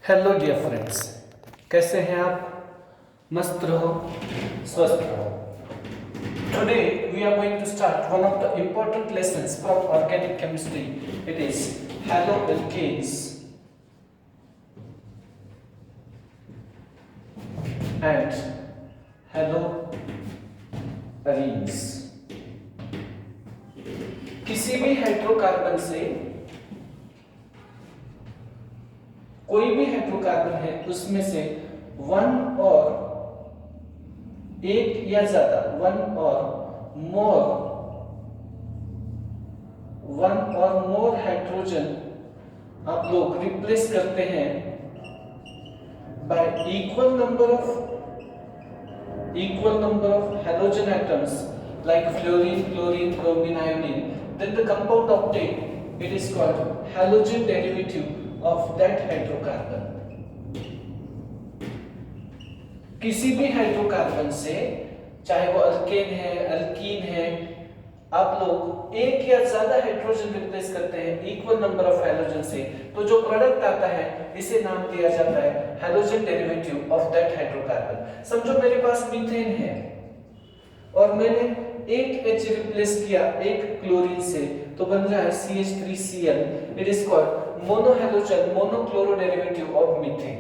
Hello dear friends, कैसे हैं आप? मस्त रहो, स्वस्थ रहो। Today we are going to start one of the important lessons from organic chemistry. It is haloalkanes and haloarenes. किसी भी हाइड्रोकार्बन से कोई भी हाइड्रोकार्बन है उसमें से वन और एक या ज्यादा वन और मोर हाइड्रोजन आप लोग रिप्लेस करते हैं by equal number of halogen atoms like fluorine, chlorine, bromine, iodine. Then the compound obtained, it is called halogen derivative of that hydrocarbon. किसी भी हाइड्रोकार्बन से, चाहे वो अल्केन है, अल्कीन है, आप लोग एक या ज्यादा हाइड्रोजन रिप्लेस करते हैं इक्वल नंबर ऑफ हैलोजन से, तो जो प्रोडक्ट आता है इसे नाम दिया जाता है halogen derivative of that hydrocarbon. समझो मेरे पास मीथेन है और मैंने एक H रिप्लेस किया एक क्लोरीन से, तो बन रहा है CH3Cl. It is called monohalogen monochloro derivative of methane.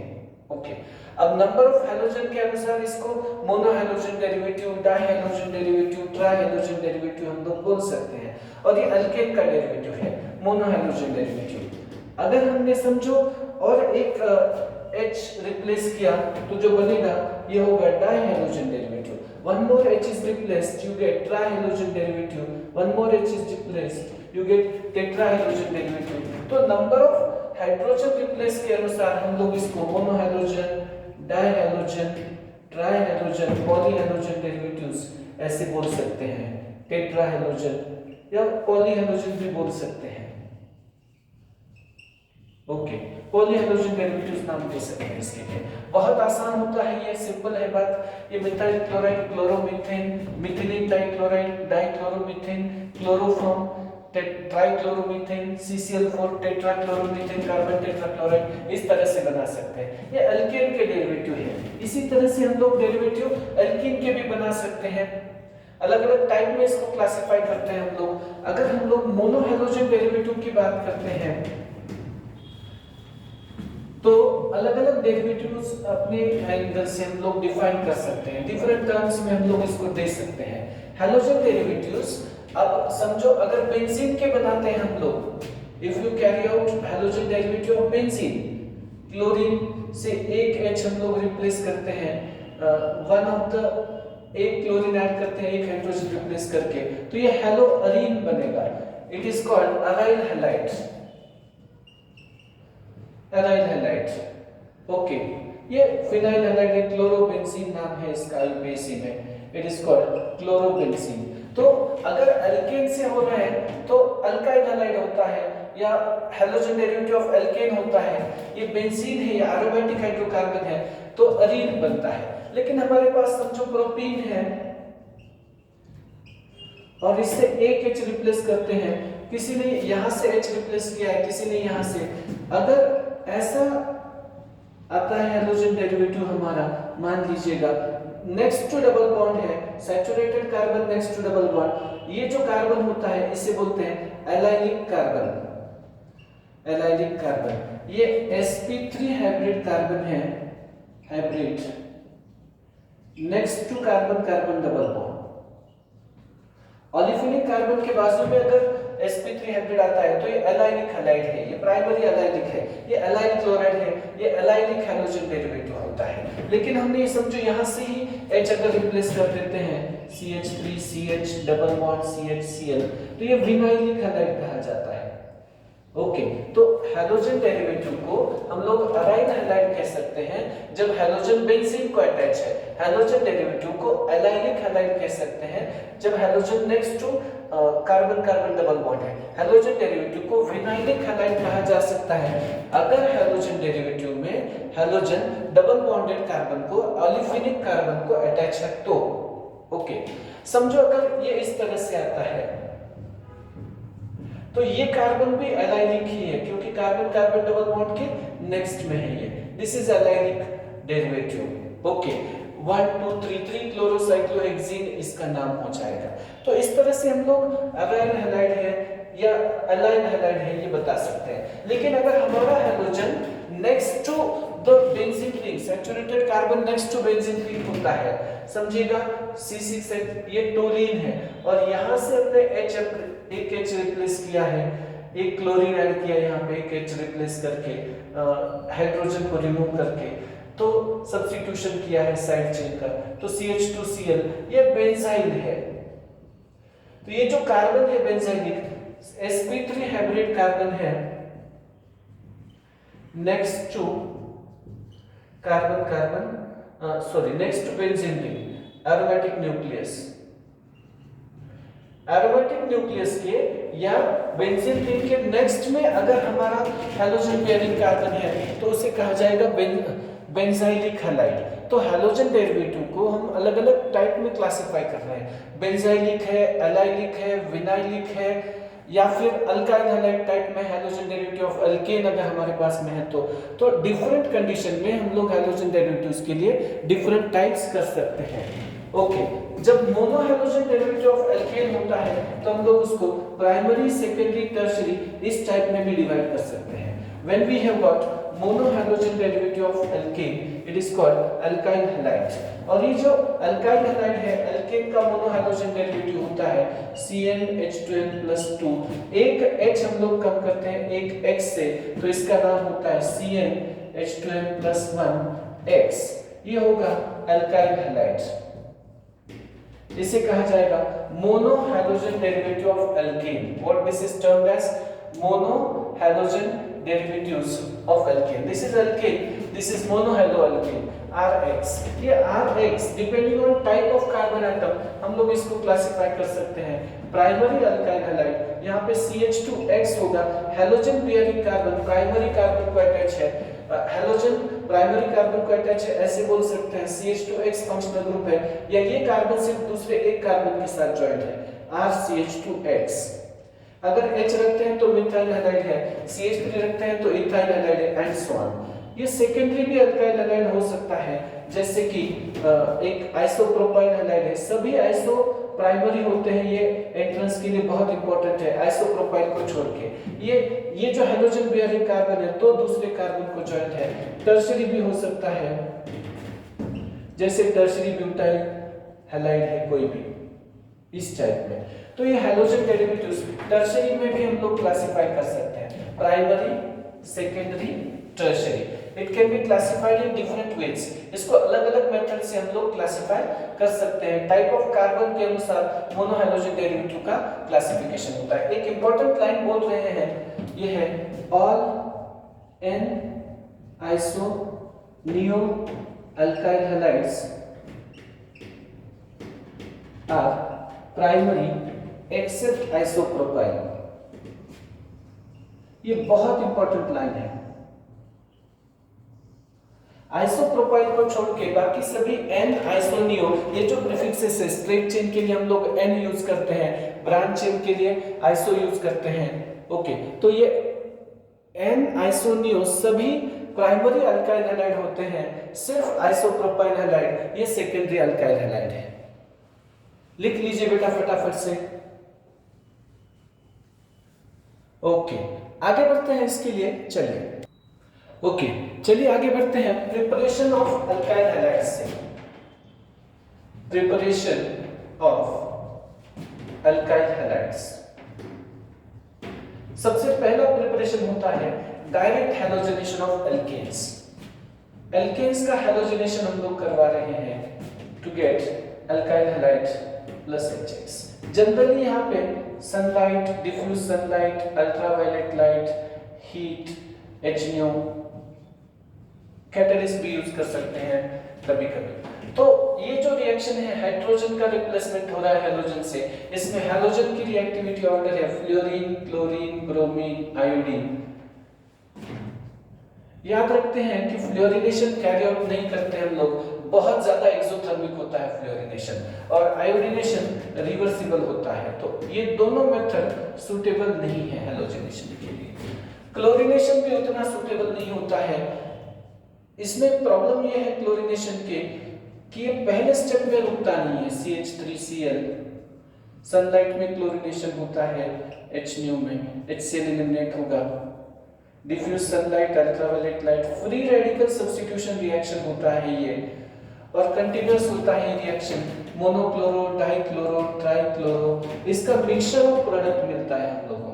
Okay, अब नंबर ऑफ हैलोजन के अनुसार इसको monohalogen derivative, dihalogen derivative, trihalogen derivative हम लोग बोल सकते हैं। और ये अल्केन का डेरिवेटिव है मोनोहैलोजन डेरिवेटिव। अगर हमने समझो और एक H रिप्लेस किया तो जो बनेगा ये होगा डाइहैलोजन derivative. One more H is replaced, you get trihalogen derivative. One more H is replaced, you get tetrahalogen derivative. तो नंबर ऑफ हाइड्रोजन रिप्लेस के अनुसार हम लोग इसको मोनोहैलोजन, डाइहैलोजन, ट्राइहैलोजन, पॉलीहैलोजन डेरिवेटिव्स ऐसे बोल सकते हैं। टेट्राहैलोजन या पॉलीहैलोजन भी बोल सकते हैं। ओके, पॉलीहैलोजन डेरिवेटिव्स नाम दे सकते हैं इसके लिए। बहुत आसान होता है, ये सिंपल है बात। ये methyl chloride, chloromethane, methylene dichloride, dichloromethane, chloroform, trichloromethane, CCl4, tetrachloromethane, carbon tetrachloride, इस तरह से बना सकते हैं। ये अल्केन के डेरिवेटिव है। इसी तरह से हम लोग डेरिवेटिव अल्कीन के भी बना सकते हैं। अलग अलग टाइप में इसको क्लासिफाई करते हैं हम लोग। अगर हम लोग मोनोहैलोजन डेरिवेटिव की बात करते हैं तो अलग अलग डेरिवेटिव्स अपने एंगल से हम लोग डिफाइन कर सकते हैं, डिफरेंट टर्म्स में हम लोग इसको दे सकते हैं। हैलोजन डेरिवेटिव्स, अब समझो अगर बेंजीन के बनाते हैं हम लोग, if you carry out halogen derivative of benzene, chlorine से एक H हम लोग रिप्लेस करते हैं, वन ऑफ द एक क्लोरीन ऐड करते हैं एक हाइड्रोजन रिप्लेस करके, तो ये हैलोअरीन बनेगा। It is called aryl halide. Aryl halide. Okay, ये फिनाइल हैलाइड है, क्लोरोबेंजीन नाम है इसका IUPAC में। It is called chlorobenzene. तो अगर अल्केन से हो रहा है तो अल्काइल हैलाइड होता है या हैलोजन डेरिवेटिव ऑफ अल्केन होता है। ये बेंजीन है या एरोमेटिक हाइड्रोकार्बन है तो अरीन बनता है। लेकिन हमारे पास समझो प्रोपीन है और इससे एक H रिप्लेस करते हैं, किसी ने यहां से H रिप्लेस किया है, किसी ने यहां से। अगर ऐसा आता है हैलोजन डेरिवेटिव हमारा, मान लीजिएगा नेक्स्ट टू डबल बॉन्ड है, saturated carbon next to double bond, ये जो कार्बन होता है इसे बोलते हैं एलाइलिक कार्बन। एलाइलिक कार्बन ये sp3 हाइब्रिड कार्बन है, hybrid next to carbon carbon double bond. Olefinic carbon के बाजू में अगर sp3 हाइब्रिड आता है तो ये एलाइलिक हैलाइड है, ये प्राइमरी एलाइलिक है, ये एलाइल क्लोराइड है, ये एलाइलिक हैलोजन डेरिवेटिव होता है। लेकिन हमने ये समझो यहां से ही H अगर रिप्लेस कर देते हैं CH3 CH double bond CHCl, तो ये विनाइलिक हैलाइड कहा जाता है। ओके, तो हैलोजन डेरिवेटिव को हम लोग अराइल हैलाइड कह सकते हैं जब हैलोजन बेंजीन को अटैच है। हैलोजन डेरिवेटिव को एलाइलिक हैलाइड कह सकते हैं जब halogen next to carbon carbon double bond है। हैलोजन डेरिवेटिव को विनाइलिक हैलाइड कहा जा सकता है अगर हैलोजन डेरिवेटिव में हैलोजन डबल बॉन्डेड कार्बन को ऑलिफिनिक कार्बन को अटैच है तो। ओके, समझो अगर ये इस तरह से आता है तो ये कार्बन भी एलाइलिक ही है क्योंकि कार्बन कार्बन डबल बॉन्ड के नेक्स्ट में है ये, this is allylic derivative. Okay, 1 2 3 3 क्लोरोसाइक्लोहेक्सीन इसका नाम हो जाएगा। तो इस तरह से हम लोग अराइल हैलाइड है या अलाइन हैलाइड है ये बता सकते हैं। लेकिन अगर हमारा halogen next to the benzene ring, saturated carbon next to benzene ring होता है, समझिएगा C6H ये टोलीन है और यहां से हमने एक H रिप्लेस किया है, एक क्लोरीन ऐड किया यहाँ पे, एक H रिप्लेस करके हाइड्रोजन को रिमूव करके, तो सब्स्टिट्यूशन किया है साइड चेन का, तो CH2Cl ये बेंजाइल है। तो ये जो कार्बन है बेंजाइलिक sp3 हाइब्रिड कार्बन है next to next to benzene ring aromatic nucleus, aromatic nucleus के या बेंजीन रिंग के नेक्स्ट में अगर हमारा हैलोजन बेयरिंग कार्बन है तो उसे कहा जाएगा बेंजाइलिक हैलाइड। तो हैलोजन डेरिवेटिव को हम अलग अलग टाइप में क्लासिफाई कर रहे हैं, बेंजाइलिक है, एलाइलिक है, विनाइलिक है, या फिर अल्काइल हैलाइड टाइप में हैलोजन डेरिवेटिव ऑफ अल्केन अगर हमारे पास में है तो डिफरेंट कंडीशन में हम लोग हैलोजन डेरिवेटिव्स के लिए डिफरेंट टाइप्स कर सकते हैं। ओके, जब mono halogen derivative of alkane होता है तो हम लोग उसको प्राइमरी, सेकेंडरी, टर्शियरी इस टाइप में भी डिवाइड कर सकते हैं। When we have got mono halogen derivative of alkane, it is called alkyl halide। और ये जो alkyl halide है, alkane का mono halogen derivative होता है CnH2n+2। एक H हम लोग कम करते हैं एक X से, तो इसका नाम होता है CnH2n+1X। ये होगा alkyl halide। इसे कहा जाएगा mono halogen derivative of alkane। What this is termed as mono halogen derivatives of alkane। This is alkane, this is monohaloalkane RH। ये RH depending on type of carbon atom हम लोग इसको classify कर सकते हैं। प्राइमरी अल्काइल हैलाइड, यहाँ पे CH2X होगा, halogen bearing carbon primary carbon को अटैच है, हैलोजन प्राइमरी कार्बन को अटैच है, ऐसे बोल सकते हैं CH2X फंक्शनल ग्रुप है, या ये कार्बन सिर्फ दूसरे एक कार्बन के साथ जॉइंट है RCH2X। अगर H रखते हैं तो मिथाइल हैलाइड है, CH3 रखते हैं तो इथाइल हैलाइड है, एंड सो ऑन। ये सेकेंडरी भी अल्काइल हैलाइड हो सकता है, जैसे कि एक आइसोप्रोपाइल हैलाइड है। सभी आइसो प्राइमरी होते हैं, ये एंट्रेंस के लिए बहुत इंपॉर्टेंट है, आइसोप्रोपाइल को छोड़ के। ये जो हैलोजन बेयरिंग कार्बन है तो दूसरे कार्बन को जॉइंट है। टर्शियरी भी हो सकता है, जैसे टर्शियरी ब्यूटाइल हैलाइड है कोई भी इस टाइप में। तो ये हैलोजन डेरिवेटिव्स टर्शियरी में भी हम लोग क्लासिफाई कर सकते हैं, primary, secondary, tertiary. It can be classified in different ways. इसको अलग अलग मेथड से हम लोग क्लासिफाई कर सकते हैं। टाइप ऑफ कार्बन के अनुसार मोनो हैलोजन डेरिवेटिव का क्लासिफिकेशन होता है। एक इंपॉर्टेंट लाइन बोल रहे हैं, ये है all n iso neo alkyl halides are primary except isopropyl. ये बहुत इंपॉर्टेंट लाइन है। आइसोप्रोपाइल को छोड़ के बाकी सभी n आइसोनियो, ये जो प्रीफिक्सेस है स्ट्रेट चेन के लिए हम लोग n यूज करते हैं, ब्रांच चेन के लिए आइसो यूज करते हैं। ओके, तो ये n आइसोनियो सभी प्राइमरी अल्काइल हैलाइड होते हैं, सिर्फ आइसोप्रोपाइल हैलाइड ये सेकेंडरी अल्काइल हैलाइड है। लिख लीजिए बेटा फटाफट से। ओके, आगे बढ़ते हैं इसके लिए, चलिए। ओके, चलिए आगे बढ़ते हैं प्रिपरेशन ऑफ अल्काइल हैलाइड्स से। प्रिपरेशन ऑफ अल्काइल हैलाइड्स, सबसे पहला प्रिपरेशन होता है direct halogenation of alkanes. Alkanes का हैलोजनेशन हम लोग करवा रहे हैं to get alkyl halide plus HX। Generally यहाँ पे sunlight, diffuse sunlight, ultraviolet light, heat, HNO, catalyst भी यूज कर सकते हैं कभी कभी। तो ये जो रिएक्शन है हाइड्रोजन का रिप्लेसमेंट हो रहा है हैलोजन से, इसमें हैलोजन की रिएक्टिविटी ऑर्डर है फ्लोरीन, क्लोरीन, ब्रोमीन, आयोडीन। याद रखते हैं कि फ्लोरिनेशन कैरी आउट नहीं करते हम लोग, बहुत ज्यादा एक्सोथर्मिक होता है फ्लोरिनेशन, और आयोडीनेशन रिवर्सिबल होता है। तो ये दोनों मेथड सूटेबल नहीं है हैलोजनेशन के लिए। क्लोरीनेशन भी उतना सुटेबल नहीं होता है। इसमें प्रॉब्लम ये है क्लोरीनेशन के कि ये पहले स्टेप में रुकता नहीं है। CH3Cl सनलाइट में क्लोरीनेशन होता है, HNO में HCl एलिमिनेट होगा, diffuse sunlight, ultraviolet light, free radical substitution reaction होता है ये, और कंटीन्यूअस होता है रिएक्शन, मोनोक्लोरो, डाइक्लोरो, ट्राइक्लोरो, इसका मिक्सचर ऑफ प्रोडक्ट मिलता है हम लोगों को,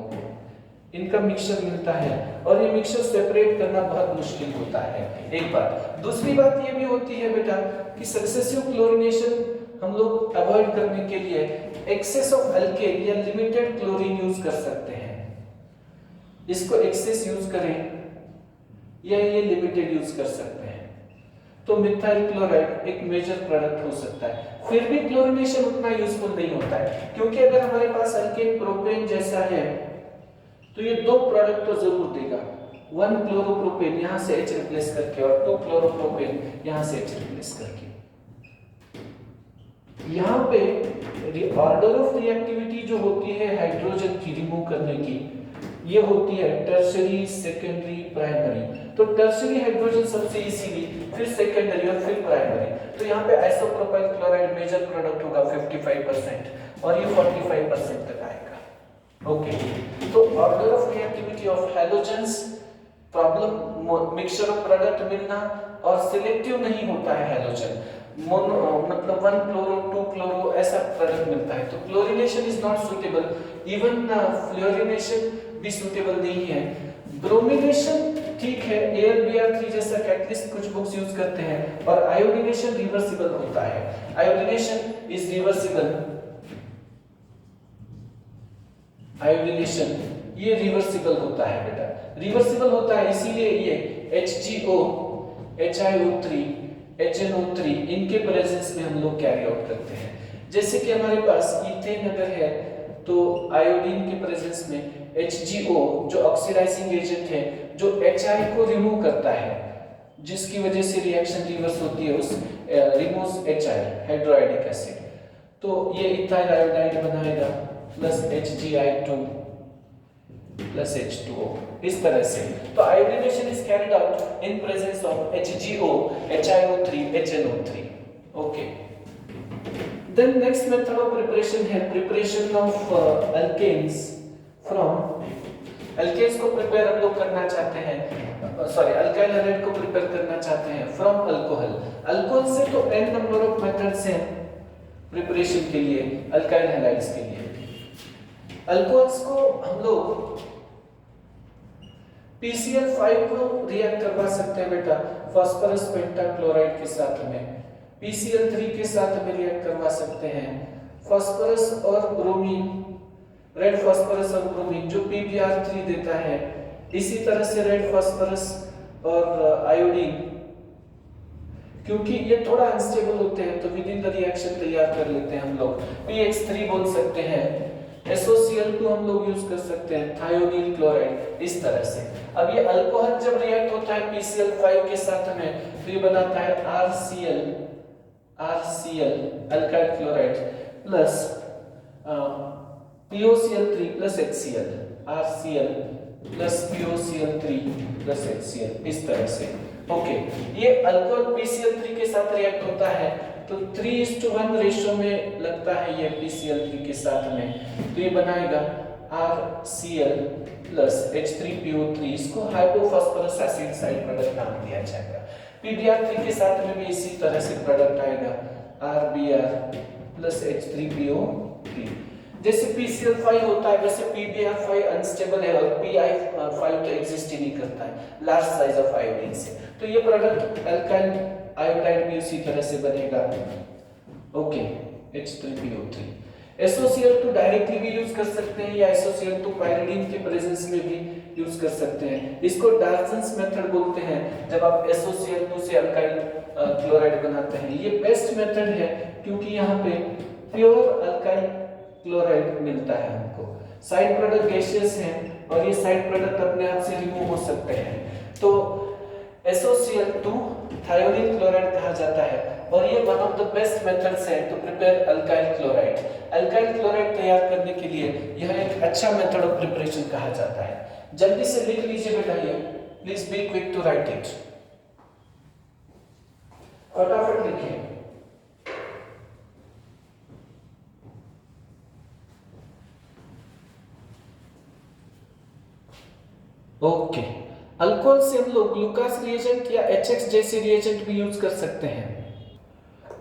इनका मिक्सचर मिलता है, और ये मिक्सचर सेपरेट करना बहुत मुश्किल होता है। एक बात। दूसरी बात ये भी होती है बेटा कि सक्सेसिव क्लोरीनेशन हम लोग अवॉइड करने के लिए एक्सेस ऑफ अल्केन या लिमिटेड क्लोरीन यूज कर सकते हैं। इसको एक्सेस यूज करें या ये लिमिटेड यूज कर सकते हैं, तो मिथाइल क्लोराइड एक मेजर प्रोडक्ट हो सकता है। फिर भी क्लोरीनेशन उतना यूजफुल नहीं होता है, क्योंकि अगर हमारे पास अल्केन प्रोपेन जैसा है तो ये दो प्रोडक्ट तो जरूर देगा, 1 क्लोरोप्रोपेन यहां से H रिप्लेस करके और 2 क्लोरोप्रोपेन यहां से H रिप्लेस करके। यहां पे ऑर्डर ऑफ रिएक्टिविटी जो होती है हाइड्रोजन की रिमूव करने की, ये होती है टर्शियरी, सेकेंडरी, प्राइमरी। तो टर्शियरी हाइड्रोजन सबसे इजीली, फिर सेकेंडरी और फिर प्राइमरी। तो यहाँ पे आइसोप्रोपाइल क्लोराइड मेजर प्रोडक्ट होगा 55% और ये 45% तक आएगा। ओके, तो order of reactivity of halogens, problem mixture of product मिलना, और सिलेक्टिव नहीं होता है हैलोजन, मोनो मतलब 1 क्लोरो 2 क्लोरो ऐसा प्रोडक्ट मिलता है। तो chlorination is not suitable, even fluorination भी सुटेबल नहीं है। ब्रोमिनेशन ठीक है, AlBr3 जैसा कैटलिस्ट कुछ बुक्स यूज करते हैं, और आयोडीनेशन रिवर्सिबल होता है। आयोडीनेशन इज रिवर्सिबल, आयोडीनेशन ये रिवर्सिबल होता है बेटा, रिवर्सिबल होता है, इसीलिए ये HgO, HiO3, HNO3 इनके प्रेजेंस में हम लोग कैरी आउट करते हैं। जैसे कि हमारे पास इथेन अगर है तो आयोडीन के प्रेजेंस में HgO जो ऑक्सीडाइजिंग एजेंट है, जो Hi को रिमूव करता है, जिसकी वजह से रिएक्शन रिवर्स होती है, उस रिमूव्स Hi हाइड्रोआइडिक एसिड, तो ये इथाइल आयोडाइड बनाएगा प्लस HgI2 प्लस H2O, इस तरह से। तो iodination is carried out in presence of HgO, HiO3, HNO3। Okay, then next method of preparation है preparation of alkenes from, alkenes को प्रिपेयर हम लोग करना चाहते हैं, सॉरी अल्काइल हैलाइड को प्रिपेयर करना चाहते हैं फ्रॉम अल्कोहल। अल्कोहल से तो n नंबर ऑफ मेथड्स हैं प्रिपरेशन के लिए, अल्काइल हैलाइड्स के लिए। अल्कोहल्स को हम लोग PCl5 को रिएक्ट करवा सकते हैं बेटा फास्फोरस पेंटाक्लोराइड के साथ में, PCl3 के साथ में रिएक्ट करवा सकते हैं, फास्फोरस और ब्रोमीन, रेड फास्फोरस और ब्रोमीन जो PbR3 देता है, इसी तरह से रेड फास्फोरस और आयोडीन, क्योंकि ये थोड़ा अनस्टेबल होते हैं तो विद इन द रिएक्शन तैयार कर लेते हैं हम लोग, PX3 बोल सकते हैं, SOCl2 हम लोग यूज कर सकते हैं, थायोनील क्लोराइड, इस तरह से। अब ये अल्कोहल जब रिएक्ट होता है PCl5 के साथ में तो ये बनाता है RCl alkyl chloride plus POCl3 plus HCl, RCl plus POCl3 plus HCl, इस तरह से। ओके, ये अल्कोहल PCl3 के साथ रिएक्ट होता है तो 3:1 रेशियो में लगता है ये PCl3 के साथ में, तो ये बनाएगा RCl प्लस H3PO3, इसको हाइपोफॉस्फोरस एसिड साइड प्रोडक्ट नाम दिया जाएगा। PbR3 के साथ में भी इसी तरह से प्रोडक्ट आएगा RBr प्लस H3PO3। जैसे PCl5 होता है वैसे PbR5 अनस्टेबल है और Pi5 तो एग्जिस्ट ही नहीं करता है लार्ज साइज ऑफ आयोडीन से, तो ये प्रोडक्ट अल्काइल आयोडाइड भी उसी तरह से बनेगा। Okay, H3PO3। SOCl2 डायरेक्टली भी यूज कर सकते हैं या SOCl2 पाइरिडीन के प्रेजेंस में भी यूज कर सकते हैं। इसको डार्जन्स मेथड बोलते हैं, जब आप SOCl2 से अल्काइल क्लोराइड बनाते हैं। ये बेस्ट मेथड है क्योंकि यहाँ पे प्योर अल्काइल क्लोराइड मिलता है हमको। साइड प्रोडक्ट गैसियस हैं और ये साइड प्रोडक्ट अपने आप से रिमूव हो सकते हैं, तो SOCl2 थायोनील क्लोराइड कहा जाता है और ये one of the best methods है to prepare alkyl chloride. Alkyl chloride तैयार करने के लिए यह एक अच्छा मेथड ऑफ प्रिपरेशन कहा जाता है। जल्दी से लिख लीजिए बेटा, ये please be quick to write it, फटाफट लिखिए। ओके, अल्कोहल से हम लोग ग्लूकोज रिएजेंट या HX जैसे रिएजेंट भी यूज कर सकते हैं।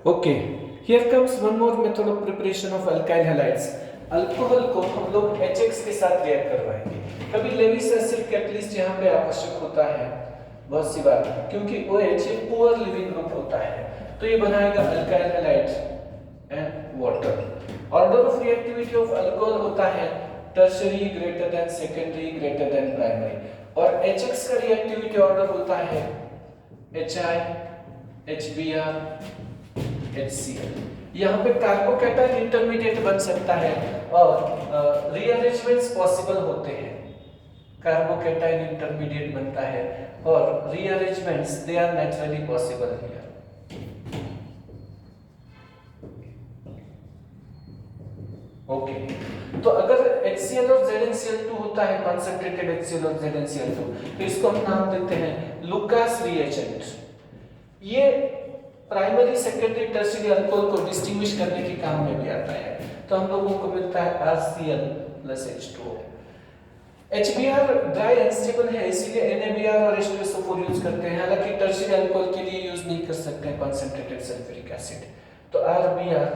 Okay, here comes one more method of preparation of alkyl halides. Alcohol को हम लोग HX के साथ रिएक्ट करवाएंगे। कभी लेविस एसिड कैटलिस्ट यहाँ पे आवश्यक होता है बहुत सी बार, क्योंकि OH पुअर लिविंग ग्रुप होता है, तो ये बनाएगा alkyl halide and water. Order of reactivity of alcohol होता है tertiary greater than secondary greater than primary, और HX का रिएक्टिविटी ऑर्डर होता है HI, HBr, HCl। यहाँ पे कार्बोकैटायन इंटरमीडिएट बन सकता है और रीअरेंजमेंट्स पॉसिबल होते हैं। कार्बोकैटायन इंटरमीडिएट बनता है और rearrangements they are naturally possible here. Okay, तो अगर HCl और ZnCl2 होता है, कॉन्सेंट्रेटेड HCl और ZnCl2, तो इसको हम नाम देते हैं लुकास रिएजेंट। ये प्राइमरी सेकेंडरी टर्शियरी अल्कोहल को डिस्टिंग्विश करने के काम में भी आता है, तो हम लोगों को मिलता है RCl plus H2O। HBr dry unstable है, इसीलिए NaBr और H2SO4 यूज करते हैं, हालांकि टर्शियरी अल्कोहल के लिए यूज नहीं कर सकते हैं कॉन्सेंट्रेटेड सल्फ्यूरिक एसिड, तो RBr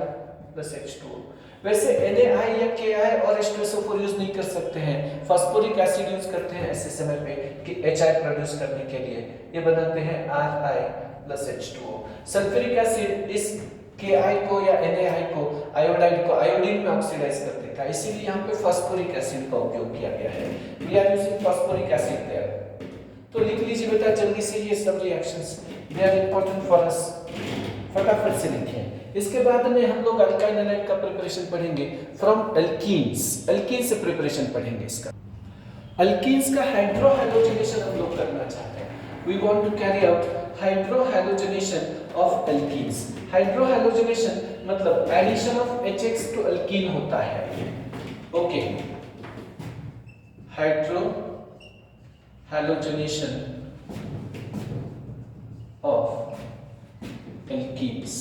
plus H2O। वैसे NaI या KI और H2SO4 यूज नहीं कर सकते हैं, फास्फोरिक एसिड यूज करते हैं SSML पे कि HI प्रोड्यूस करने के लिए, ये बनाते हैं Ri plus H2O। Sulphuric acid इस KI को या NaI को, आयोडाइड को आयोडीन में ऑक्सीडाइज कर देता है, इसीलिए यहाँ पे फास्फोरिक एसिड का उपयोग किया गया है। We are using phosphoric acid there. तो लिख लीजिए बेटा जल्दी से ये सब reactions, they are important for us, फटाफट से लिखिए। इसके बाद में हम लोग अल्काइल हैलाइड का प्रिपरेशन पढ़ेंगे फ्रॉम अल्कीन्स। अल्कीन से प्रिपरेशन पढ़ेंगे इसका। अल्कीन्स का हाइड्रोहैलोजिनेशन हम लोग करना चाहते हैं। We want to carry out hydrohalogenation of alkenes. Hydrohalogenation मतलब addition of HX to alkene होता है। ओके, हाइड्रोहैलोजिनेशन ऑफ अल्कीन्स,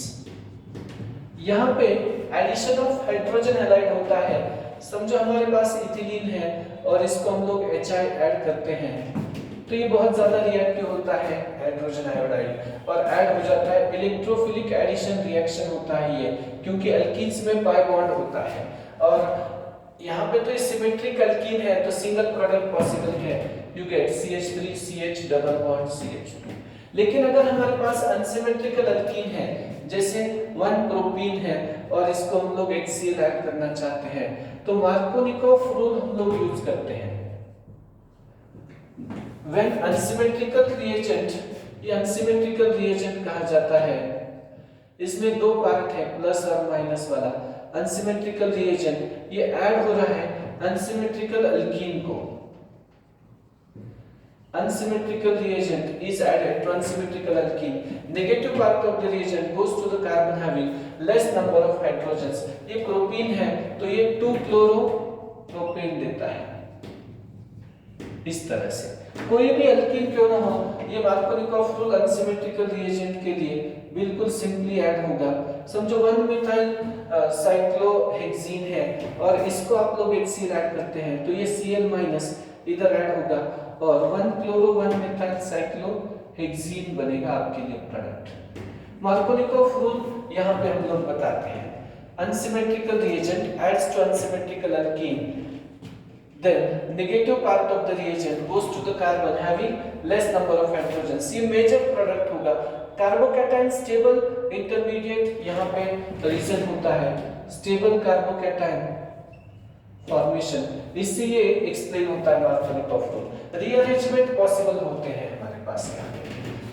यहाँ पे एडिशन ऑफ हाइड्रोजन हैलाइड होता है। समझो हमारे पास इथिलीन है और इसको हम लोग HI ऐड करते हैं, तो ये बहुत ज्यादा रिएक्टिव होता है हाइड्रोजन आयोडाइड और ऐड हो जाता है। इलेक्ट्रोफिलिक एडिशन रिएक्शन होता है ये, क्योंकि अल्कीन्स में पाई बॉन्ड होता है और यहाँ पे तो सिमेट्रिक अल्कीन है, तो सिंगल प्रोडक्ट पॉसिबल है, you get CH3 CH double bond CH2। लेकिन अगर हमारे पास अनसिमेट्रिकल अल्कीन है, जैसे 1 प्रोपीन है और इसको हम लोग HCl ऐड करना चाहते हैं, तो मार्कोनिकोव रूल हम लोग यूज करते हैं। When unsymmetrical reagent, ये अनसिमेट्रिकल रिएजेंट कहा जाता है, इसमें दो पार्ट है प्लस और माइनस वाला। अनसिमेट्रिकल रिएजेंट ये ऐड हो रहा है अनसिमेट्रिकल अल्कीन को, unsymmetrical reagent is added to unsymmetrical alkene. Negative part of the reagent goes to the carbon having less number of hydrogens. ये प्रोपीन है तो ये 2-chloro-propane देता है। इस तरह से कोई भी अल्कीन क्यों ना हो, ये मार्कोनिकोव रूल अनसिमेट्रिकल रिएजेंट के लिए बिल्कुल सिंपली ऐड होगा। समझो 1-methyl साइक्लोहेक्सीन है और इसको आप लोग HCl ऐड करते हैं, तो ये Cl- इधर ऐड होगा और 1-chloro-1-methyl साइक्लोहेक्सीन बनेगा आपके लिए प्रोडक्ट। मार्कोनिकोव रूल यहाँ पे हम लोग बताते हैं, unsymmetrical reagent adds to unsymmetrical alkene, then negative part of the reagent goes to the carbon having less number of hydrogens। ये मेजर प्रोडक्ट होगा। कार्बोकैटायन स्टेबल इंटरमीडिएट यहाँ पे रीजन होता है, स्टेबल कार्बोकैटायन फॉर्मेशन, इससे ये एक्सप्लेन होता है मार्कोनिकोव रूल। रीअरेंजमेंट पॉसिबल होते हैं हमारे पास यहाँ पे,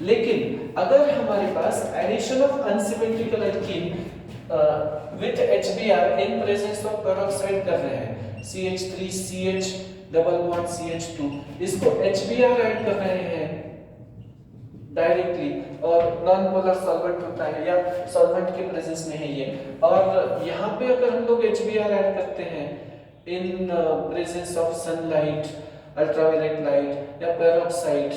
लेकिन अगर हमारे पास addition of unsymmetrical alkene with HBr in presence of peroxide कर रहे हैं, CH3 CH double bond CH2, इसको HBr ऐड कर रहे हैं डायरेक्टली और नॉन पोलर सॉल्वेंट होता है या सॉल्वेंट के प्रेजेंस में है ये, और यहाँ पे अगर हम लोग HBr ऐड करते हैं इन presence of sunlight ultraviolet light या पेरोक्साइड,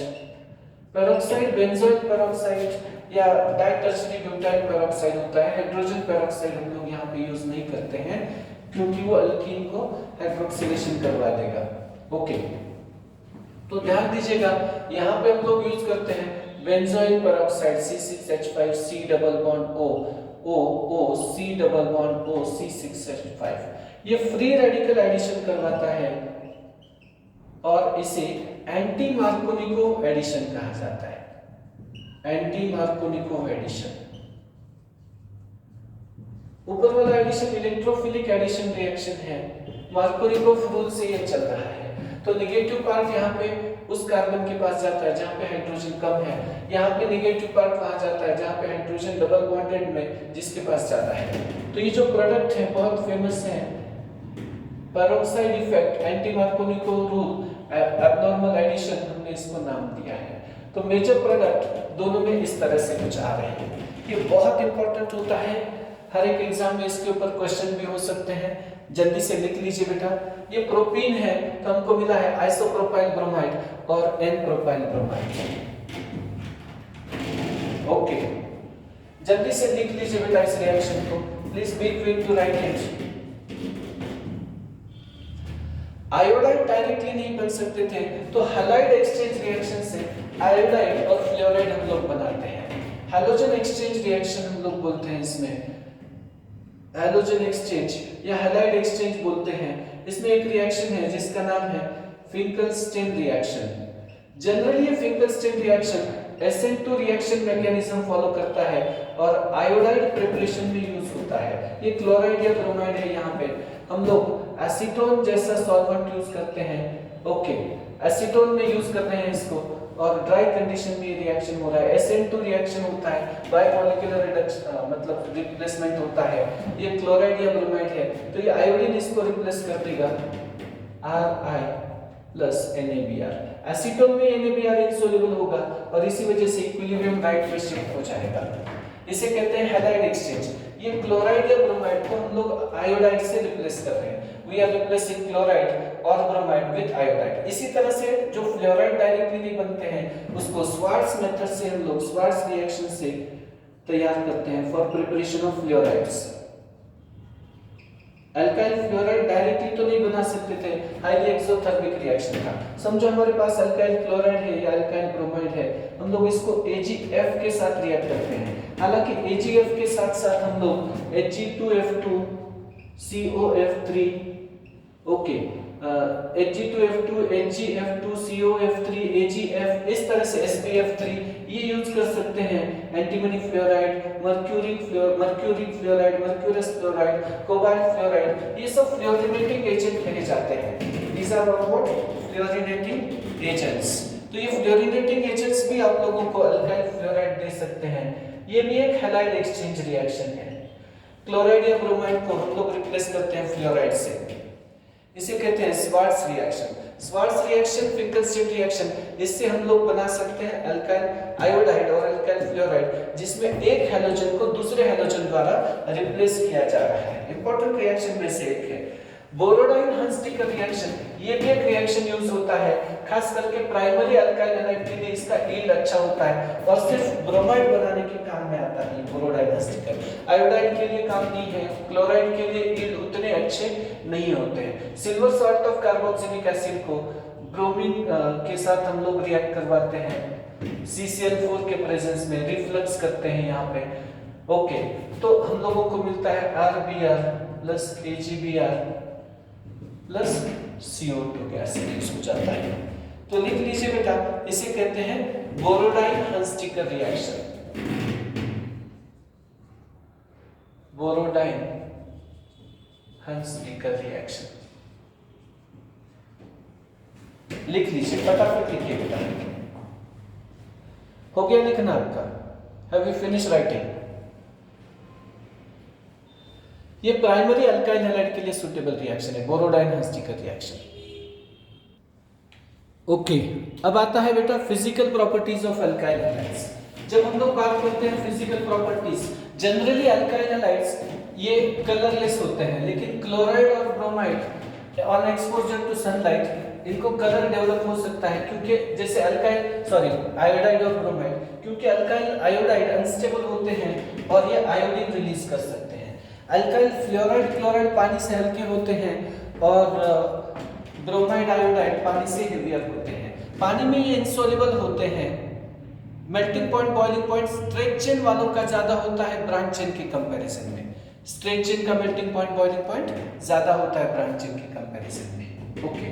बेंजोइल पेरोक्साइड या डाइटर्शरी ब्यूटाइल पेरोक्साइड होता है। हाइड्रोजन पेरोक्साइड हम लोग यहाँ पे यूज नहीं करते हैं क्योंकि वो अल्कीन को हाइड्रोक्सिलेशन करवा देगा। ओके, तो ध्यान दीजिएगा यहाँ पे हम लोग यूज करते हैं benzoyl peroxide C6H5 C double bond O C double bond O C6H5, ये फ्री रेडिकल एडिशन करवाता है और इसे एंटी मार्कोनिकोव एडिशन कहा जाता है। एंटी मार्कोनिकोव एडिशन, ऊपर वाला एडिशन इलेक्ट्रोफिलिक एडिशन रिएक्शन है, मार्कोनिकोव रूल से ये चल रहा है। तो नेगेटिव पार्ट यहाँ पे उस कार्बन के पास जाता है जहाँ पे हाइड्रोजन कम है, यहाँ पे नेगेटिव पार्ट वहां जाता है जहाँ पे हाइड्रोजन डबल बॉन्डेड में जिसके पास जाता है। तो ये जो प्रोडक्ट है बहुत फेमस है, peroxide effect, anti Markovnikov rule, abnormal addition, हमने इसको नाम दिया है। तो मेजर प्रोडक्ट दोनों में इस तरह से कुछ आ रहे हैं। ये बहुत इंपॉर्टेंट होता है, हर एक एग्जाम में इसके ऊपर क्वेश्चन भी हो सकते हैं, जल्दी से लिख लीजिए बेटा। ये प्रोपीन है तो हमको मिला है आइसोप्रोपाइल ब्रोमाइड और एन प्रोपाइल ब्रोमाइड। ओके, जल्दी से लिख लीजिए बेटा इस रिएक्शन को, please be quick to write it. Iodide directly नहीं बन सकते थे तो हैलाइड एक्सचेंज रिएक्शन से आयोडाइड और फ्लोराइड हम लोग बनाते हैं। हैलोजन एक्सचेंज रिएक्शन हम लोग बोलते हैं इसमें, हैलोजन एक्सचेंज या हैलाइड एक्सचेंज बोलते हैं। इसमें एक रिएक्शन है जिसका नाम है फिंकलस्टीन रिएक्शन। जनरली ये Finkelstein reaction SN2 reaction mechanism follow करता है और आयोडाइड प्रिपरेशन में यूज होता है। ये क्लोराइड या ब्रोमाइड है, यहाँ पे हम लोग एसीटोन जैसा सॉल्वेंट यूज करते हैं। ओके, एसीटोन में यूज कर रहे हैं इसको और ड्राई कंडीशन में ये रिएक्शन हो रहा है। SN2 रिएक्शन होता है, बायोमोलिकुलर रिडक्शन मतलब रिप्लेसमेंट होता है। ये क्लोराइड या ब्रोमाइड है तो ये आयोडीन इसको रिप्लेस कर देगा Ri प्लस NaBr। एसीटोन में NaBr इनसोल्युबल होगा और इसी वजह से इक्विलिब्रियम राइट में शिफ्ट हो जाएगा। इसे कहते हैं हैलाइड एक्सचेंज। ये क्लोराइड या ब्रोमाइड को हम लोग आयोडाइड से रिप्लेस कर रहे हैं। वी आर रिप्लेसिंग क्लोराइड और ब्रोमाइड विद आयोडाइड। इसी तरह से जो फ्लोराइड डायरेक्टली नहीं बनते हैं उसको स्वार्ट्ज मेथड से हम लोग स्वार्ट्ज रिएक्शन से तैयार करते हैं for preparation of fluorides. Alkyl fluoride directly तो नहीं बना सकते थे, हाईली एक्सोथर्मिक रिएक्शन था। समझो हमारे पास अल्काइल क्लोराइड है या अल्काइल ब्रोमाइड है, हम लोग इसको AgF के साथ रिएक्ट करते हैं। हालांकि AgF के साथ साथ हम लोग Ag2F2 COF3 okay Ag2F2 AgF2 COF3 AgF, इस तरह से SbF3 ये यूज कर सकते हैं। Antimony fluoride, mercuric fluoride, mercurous fluoride, cobalt fluoride, ये सब फ्लोरिनेटिंग एजेंट कहे जाते हैं। These are all what fluorinating agents. तो ये फ्लोरिनेटिंग एजेंट्स भी आप लोगों को अल्काइल फ्लोराइड दे सकते हैं। ये भी एक हैलाइड एक्सचेंज रिएक्शन है। क्लोराइड या ब्रोमाइड को हम लोग रिप्लेस करते हैं फ्लोराइड से, इसे कहते हैं Swarts reaction. Swarts reaction Finkelstein reaction, इससे हम लोग बना सकते हैं अल्काइल आयोडाइड और अल्काइल फ्लोराइड जिसमें एक हैलोजन को दूसरे हैलोजन द्वारा रिप्लेस किया जा रहा है। इंपॉर्टेंट रिएक्शन में से एक है बोरोडाइन हंसटिकर रिएक्शन। ये भी एक रिएक्शन यूज होता है खास करके प्राइमरी अल्काइल हैलाइड के लिए, इसका यील्ड अच्छा होता है और सिर्फ ब्रोमाइड बनाने के काम में आता है बोरोडाइन हंसटिकर। आयोडाइड के लिए काम नहीं है, क्लोराइड के लिए यील्ड उतने अच्छे नहीं होते हैं। Silver salt of carboxylic acid को ब्रोमीन के साथ हम लोग रिएक्ट करवाते हैं, CCl4 के प्रेजेंस में रिफ्लक्स करते हैं यहाँ पे। ओके, तो हम लोगों को मिलता है RBr plus AgBr plus CO2 gas release हो जाता है। तो लिख लीजिए बेटा, इसे कहते हैं बोरोडाइन हंसटिकर रिएक्शन। बोरोडाइन हंसटिकर रिएक्शन लिख लीजिए, फटाफट लिखिए बेटा। हो गया लिखना आपका? Have you finish writing? ये प्राइमरी अल्काइल हैलाइड के लिए सुटेबल रिएक्शन है, बोरोडाइन हंसटिकर रिएक्शन। ओके, अब आता है बेटा physical properties of alkyl halides. जब हम लोग बात करते हैं physical properties, generally alkyl halides ये कलरलेस होते हैं, लेकिन क्लोराइड और bromide on exposure to sunlight इनको कलर डेवलप हो सकता है, क्योंकि जैसे आयोडाइड और ब्रोमाइड, क्योंकि अल्काइल आयोडाइड अनस्टेबल होते हैं और ये आयोडीन रिलीज कर सकते हैं। अल्काइल फ्लोराइड क्लोराइड पानी से हल्के होते हैं और ब्रोमाइड आयोडाइड पानी से हेवियर होते हैं। पानी में ये इनसॉल्युबल होते हैं। Melting point boiling point straight chain वालों का ज्यादा होता है ब्रांच चेन के कंपैरिजन में। स्ट्रेट चेन का मेल्टिंग पॉइंट बॉइलिंग पॉइंट ज्यादा होता है ब्रांच चेन के कंपैरिजन में। ओके,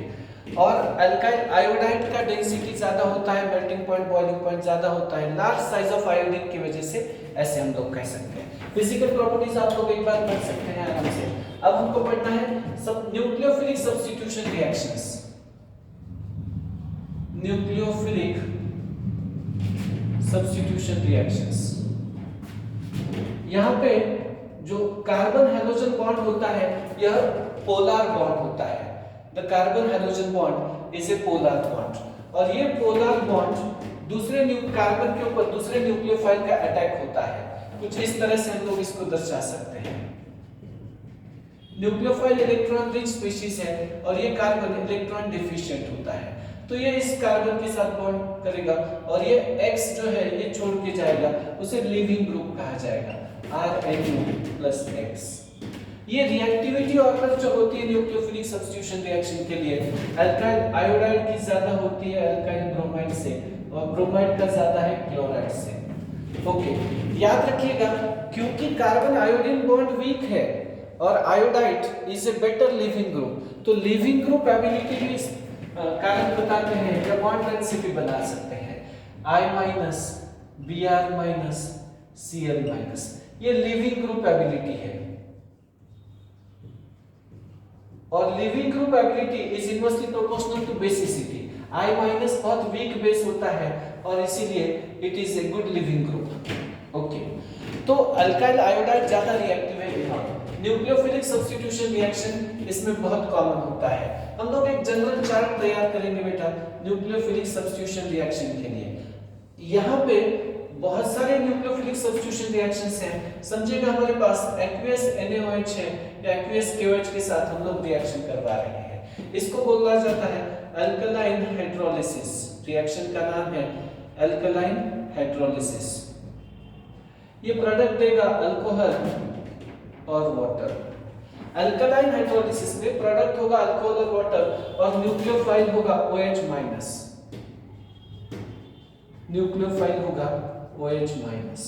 और अल्काइल आयोडाइड का डेंसिटी ज्यादा होता है, मेल्टिंग पॉइंट बॉइलिंग पॉइंट ज्यादा होता है लार्ज साइज ऑफ आयोडीन की वजह से, ऐसे हम लोग कह सकते हैं। फिजिकल प्रॉपर्टीज आप लोग एक बार पढ़ सकते हैं आराम से। अब हमको पढ़ना है सब nucleophilic substitution reactions. Nucleophilic substitution reactions, यहां पे जो कार्बन हाइड्रोजन बॉन्ड होता है यह पोलर बॉन्ड होता है। The carbon hydrogen bond is a polar bond, और ये पोलर बॉन्ड दूसरे कार्बन के ऊपर दूसरे न्यूक्लियोफाइल का अटैक होता है। कुछ इस तरह से हम लोग इसको दर्शा सकते हैं। न्यूक्लियोफाइल इलेक्ट्रॉन रिच स्पीशीज है और ये कार्बन इलेक्ट्रॉन डिफिशिएंट होता है, तो ये इस कार्बन के साथ बॉन्ड करेगा और ये X जो है ये छोड़ के जाएगा, उसे लीविंग ग्रुप कहा जाएगा, RNU+X। ये रिएक्टिविटी ऑर्डर जो होती है न्यूक्लियोफिलिक सब्स्टिट्यूशन रिएक्शन के लिए, अल्काइल आयोडाइड की ज्यादा होती है अल्काइल ब्रोमाइड से, और ब्रोमाइड का ज्यादा है क्लोराइड से। ओके, याद रखिएगा क्योंकि कार्बन आयोडीन बॉन्ड वीक है और iodide is a better leaving group, तो लीविंग ग्रुप एबिलिटी भी कारण बताते हैं या बॉन्ड डेंसिटी बना सकते हैं। I- Br- Cl-, ये लिविंग ग्रुप एबिलिटी है, और leaving group ability is inversely proportional to basicity. I- बहुत वीक बेस होता है और इसीलिए it is a good leaving group. Okay, तो अल्काइल आयोडाइड ज्यादा रिएक्टिव है। न्यूक्लियोफिलिक सब्स्टिट्यूशन रिएक्शन इसमें बहुत कॉमन होता है। हम लोग एक जनरल चार्ट तैयार करेंगे बेटा न्यूक्लियोफिलिक सब्स्टिट्यूशन रिएक्शन के लिए। यहाँ पे बहुत सारे न्यूक्लियोफिलिक सब्स्टिट्यूशन रिएक्शंस हैं। समझिएगा हमारे पास एक्वियस NaOH है या एक्वियस KOH के साथ हम लोग रिएक्शन करवा रहे हैं। इसको बोला जाता है अल्कलाइन हाइड्रोलिसिस। रिएक्शन का नाम है अल्कलाइन हाइड्रोलिसिस। ये प्रोडक्ट देगा अल्कोहल और वाटर। अल्कलाइन हाइड्रोलिसिस में प्रोडक्ट होगा अल्कोहल और वाटर और न्यूक्लियोफाइल होगा OH-। न्यूक्लियोफाइल होगा OH-।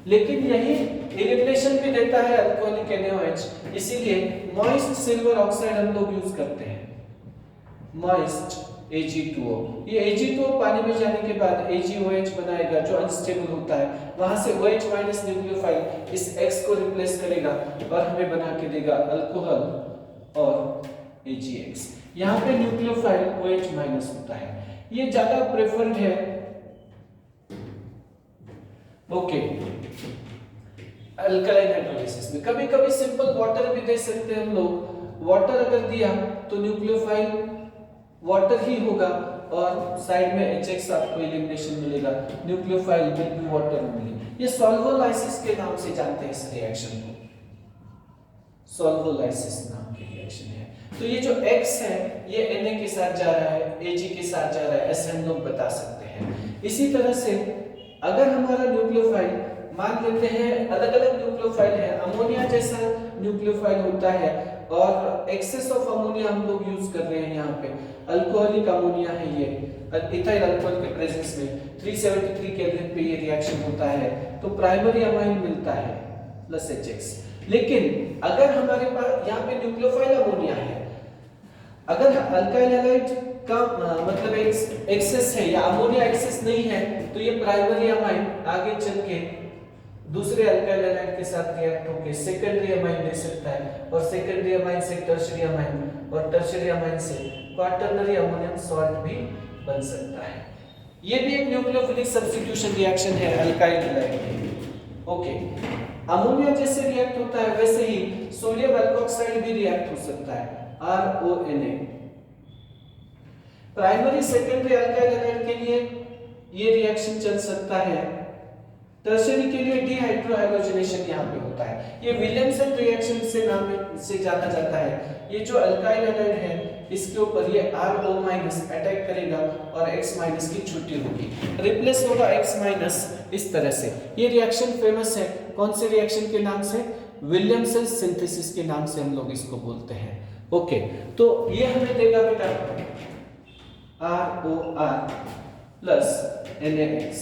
लेकिन यही इलिमिनेशन भी देता है अल्कोहलिक NaOH, इसीलिए मॉइस्ट सिल्वर ऑक्साइड हम लोग यूज करते हैं, मॉइस्ट Ag2O। ये Ag2O पानी में जाने के बाद AgOH बनाएगा जो अनस्टेबल होता है, वहां से OH- न्यूक्लियोफाइल इस X को रिप्लेस करेगा और हमें बना के देगा अल्कोहल और AgX। यहाँ पे न्यूक्लियोफाइल OH- होता है, ये ज्यादा प्रेफर्ड है। ओके, अल्कलाइन हाइड्रोलिसिस में कभी कभी सिंपल वाटर भी दे सकते हैं हम लोग। वाटर अगर दिया तो न्यूक्लियोफाइल वाटर ही होगा और साइड में HX आपको एलिमिनेशन मिलेगा, न्यूक्लियोफाइल में भी वाटर मिलेगा। ये सॉल्वोलाइसिस के नाम से जानते हैं इस रिएक्शन को, सॉल्वोलाइसिस नाम की रिएक्शन है। तो ये जो X है ये Na के साथ जा रहा है, Ag के साथ जा रहा है, ऐसे हम लोग बता सकते हैं। इसी तरह से अगर हमारा न्यूक्लियोफाइल मान लेते हैं अलग अलग न्यूक्लियोफाइल है, अमोनिया जैसा न्यूक्लियोफाइल होता है और एक्सेस ऑफ अमोनिया हम लोग यूज कर रहे हैं, यहाँ पे अल्कोहलिक अमोनिया है, ये इथाइल अल्कोहल के प्रेजेंस में 373 केल्विन पे ये रिएक्शन होता है, तो प्राइमरी अमाइन मिलता है प्लस HX। लेकिन अगर हमारे पास यहाँ पे न्यूक्लियोफाइल अमोनिया है, अगर अल्काइल हैलाइड का मतलब एक्सेस है या अमोनिया एक्सेस नहीं है, तो ये प्राइमरी अमाइन आगे चल के दूसरे अल्काइल हैलाइड के साथ रिएक्ट होकर सेकेंडरी अमाइन दे सकता है और सेकेंडरी अमाइन से टर्शियरी अमाइन और टर्शियरी अमाइन से क्वाटरनरी अमोनियम सॉल्ट भी बन सकता है। ये भी एक न्यूक्लियोफिलिक सब्स्टिट्यूशन रिएक्शन है अल्काइल हैलाइड। ओके, अमोनिया जैसे रिएक्ट होता है वैसे ही सोडियम एल्कोक्साइड भी रिएक्ट हो सकता है, RONA। Primary secondary alkyl halide के लिए ये रिएक्शन चल सकता है टर्शियरी के लिए डीहाइड्रोहाइड्रोजनेशन यहाँ पे होता है। ये विलियमसन रिएक्शन से नाम से जाना जाता है। ये जो अल्काइल हैलाइड है इसके ऊपर ये RO- अटैक करेगा और X- की छुट्टी होगी, रिप्लेस होगा X- इस तरह से। ये रिएक्शन फेमस है कौन से रिएक्शन के नाम से? विलियमसन सिंथेसिस के नाम से हम लोग इसको बोलते हैं। ओके, तो ये हमें देगा बेटा ROR प्लस NaX।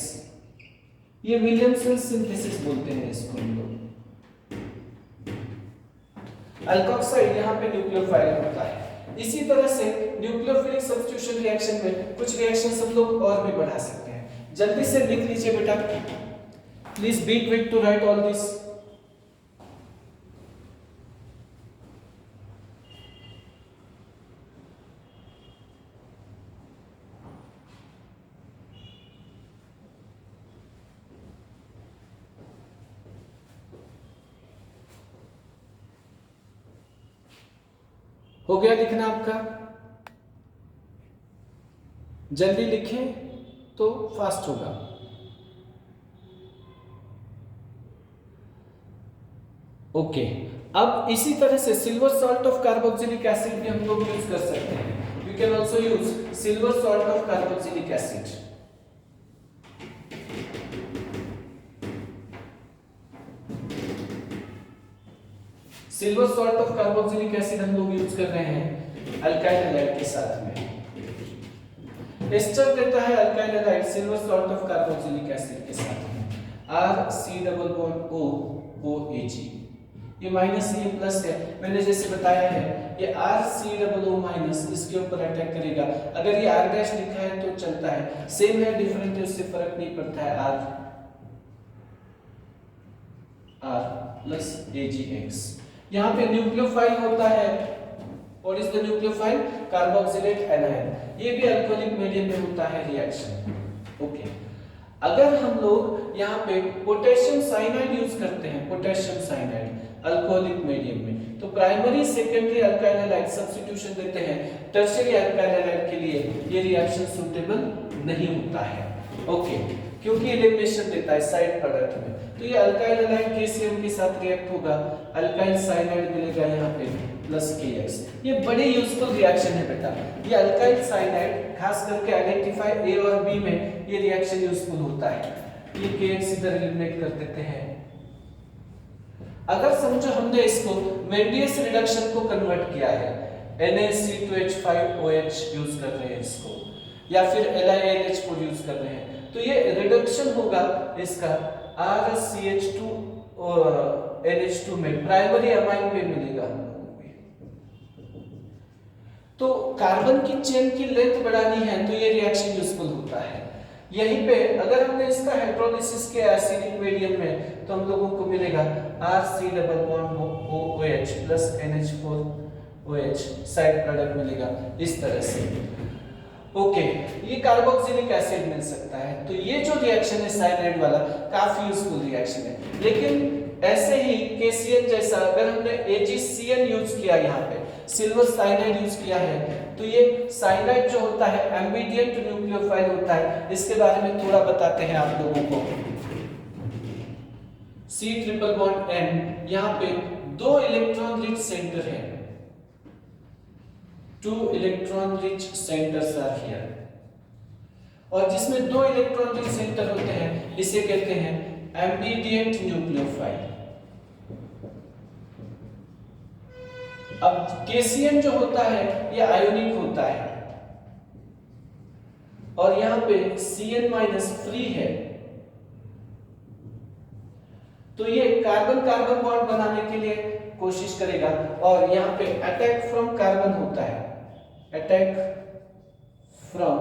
ये विलियमसन सिंथेसिस बोलते हैं इसको हम लोग। अल्कोक्साइड यहाँ पे न्यूक्लियोफाइल होता है। इसी तरह से न्यूक्लियोफिलिक सब्स्टिट्यूशन रिएक्शन में कुछ रिएक्शंस हम लोग और भी बढ़ा सकते हैं। जल्दी से लिख लीजिए बेटा, please be quick to write all this. हो गया लिखना आपका? जल्दी लिखें तो फास्ट होगा। ओके, अब इसी तरह से silver salt of carboxylic acid भी हम लोग यूज कर सकते हैं। We can also use silver salt of carboxylic acid. Silver salt of carboxylic acid हम लोग यूज कर रहे हैं अल्काइल हैलाइड के साथ में। एस्टर देता है alkyl halide silver salt of carboxylic acid के साथ में RC+O(OAG)। ये माइनस ये प्लस है, मैंने जैसे बताया है ये RC+O- इसके ऊपर अटैक करेगा। अगर ये R' लिखा है तो चलता है, सेम है डिफरेंट है उससे फर्क नहीं पड़ता है। R plus AgX। यहाँ पे न्यूक्लियोफाइल होता है। What is the nucleophile? Carboxylate anion. ये भी अल्कोहलिक मीडियम में होता है रिएक्शन। ओके, अगर हम लोग यहाँ पे पोटेशियम साइनाइड यूज करते हैं, पोटेशियम साइनाइड अल्कोहलिक मीडियम में, तो primary secondary alkyl halide substitution देते हैं टर्शियरी अल्काइल हैलाइड के लिए, ये रिएक्शन सूटेबल नहीं होता है। ओके, क्योंकि एलिमिनेशन देता है साइड प्रोडक्ट में। तो ये अल्काइल हैलाइड KCl के साथ रिएक्ट होगा, अल्काइल साइनाइड मिलेगा यहाँ पे प्लस KX। ये बड़े यूजफुल रिएक्शन है बेटा। ये अल्काइल साइनाइड खास करके आइडेंटिफाई A और B में ये रिएक्शन यूजफुल होता है। ये KX इधर एलिमिनेट कर देते हैं। अगर समझो हमने इसको मेंडियस रिडक्शन को कन्वर्ट किया है, NaC2H5OH यूज कर रहे हैं इसको, या फिर LiNH4 यूज कर रहे हैं, तो ये रिडक्शन होगा इसका RCH2NH2 में, प्राइमरी अमाइन में मिलेगा। तो कार्बन की चेन की लेंथ बढ़ानी है तो ये रिएक्शन यूजफुल होता है। यहीं पे अगर हमने इसका हाइड्रोलिसिस किया एसिडिक मीडियम में तो हम लोगों को मिलेगा RC+OH plus NH4OH, side product मिलेगा इस तरह से। ओके, ये कार्बोक्सिलिक एसिड मिल सकता है। तो ये जो रिएक्शन है साइनाइड वाला काफी यूजफुल रिएक्शन है। लेकिन ऐसे ही KCl जैसा अगर हमने AgCl यूज किया, यहाँ पे सिल्वर साइनाइड यूज किया है, तो ये साइनाइड जो होता है एम्बिडिएंट न्यूक्लियोफाइल होता है। इसके बारे में थोड़ा बताते हैं आप लोगों को। C∧N, यहाँ पे 2 इलेक्ट्रॉन रिच सेंटर है, 2 electron rich centres are here, और जिसमें 2 इलेक्ट्रॉन रिच सेंटर होते हैं इसे कहते हैं एम्बिडिएंट न्यूक्लियोफाइल। अब KCl जो होता है ये आयोनिक होता है और यहाँ पे Cl- फ्री है, तो ये कार्बन कार्बन बॉन्ड बनाने के लिए कोशिश करेगा और यहाँ पे अटैक फ्रॉम कार्बन होता है, अटैक फ्रॉम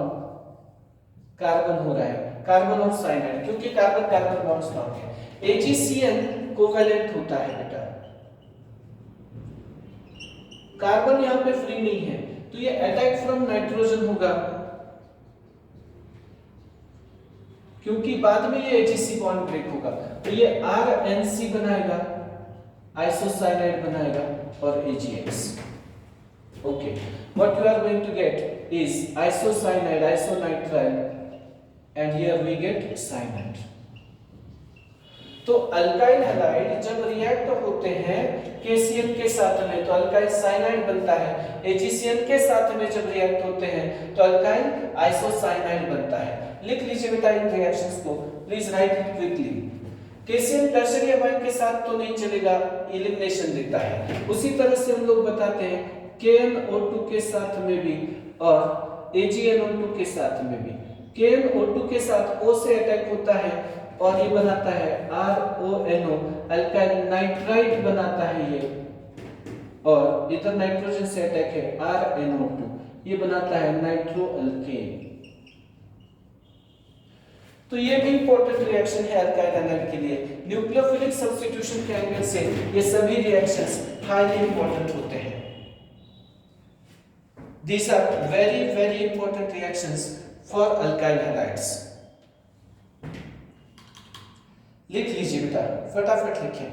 कार्बन हो रहा है, कार्बन और साइनाइड, क्योंकि कार्बन कार्बन बॉन्ड स्ट्रॉन्ग है। AgCl कोवैलेंट होता है बेटा, कार्बन यहाँ पे फ्री नहीं है, तो ये अटैक फ्रॉम नाइट्रोजन होगा, क्योंकि बाद में ये AgC बॉन्ड ब्रेक होगा, तो ये RNC बनाएगा, आइसोसाइनाइड बनाएगा और AgX। Okay, what you are going to get is isocyanide, isonitrile, and here we get cyanide. तो अल्काइल हैलाइड जब रिएक्ट होते हैं KCl के साथ में तो अल्काइल साइनाइड बनता है, AgCl के साथ में जब रिएक्ट होते हैं तो अल्काइल आइसोसाइनाइड बनता है। लिख लीजिए बेटा इन रिएक्शंस को, please right it quickly. KCl tertiary amine के साथ तो नहीं चलेगा, एलिमिनेशन देता है। उसी तरह से हम लोग बताते हैं KnO2 के साथ में भी और AgNO2 के साथ में भी। KnO2 के साथ O से अटैक होता है और ये बनाता है RONO, अल्काइल नाइट्राइड बनाता है ये, और इधर नाइट्रोजन से अटैक है RNO2, ये बनाता है नाइट्रो अल्केन। तो ये भी इंपॉर्टेंट रिएक्शन है अल्काइल हैलाइड के लिए। न्यूक्लियोफिलिक सब्स्टिट्यूशन के एंगल से ये सभी रिएक्शंस हाईली इंपॉर्टेंट होते हैं। These are very important reactions for alkyl halides. लिख लीजिए बेटा, फटाफट लिखें।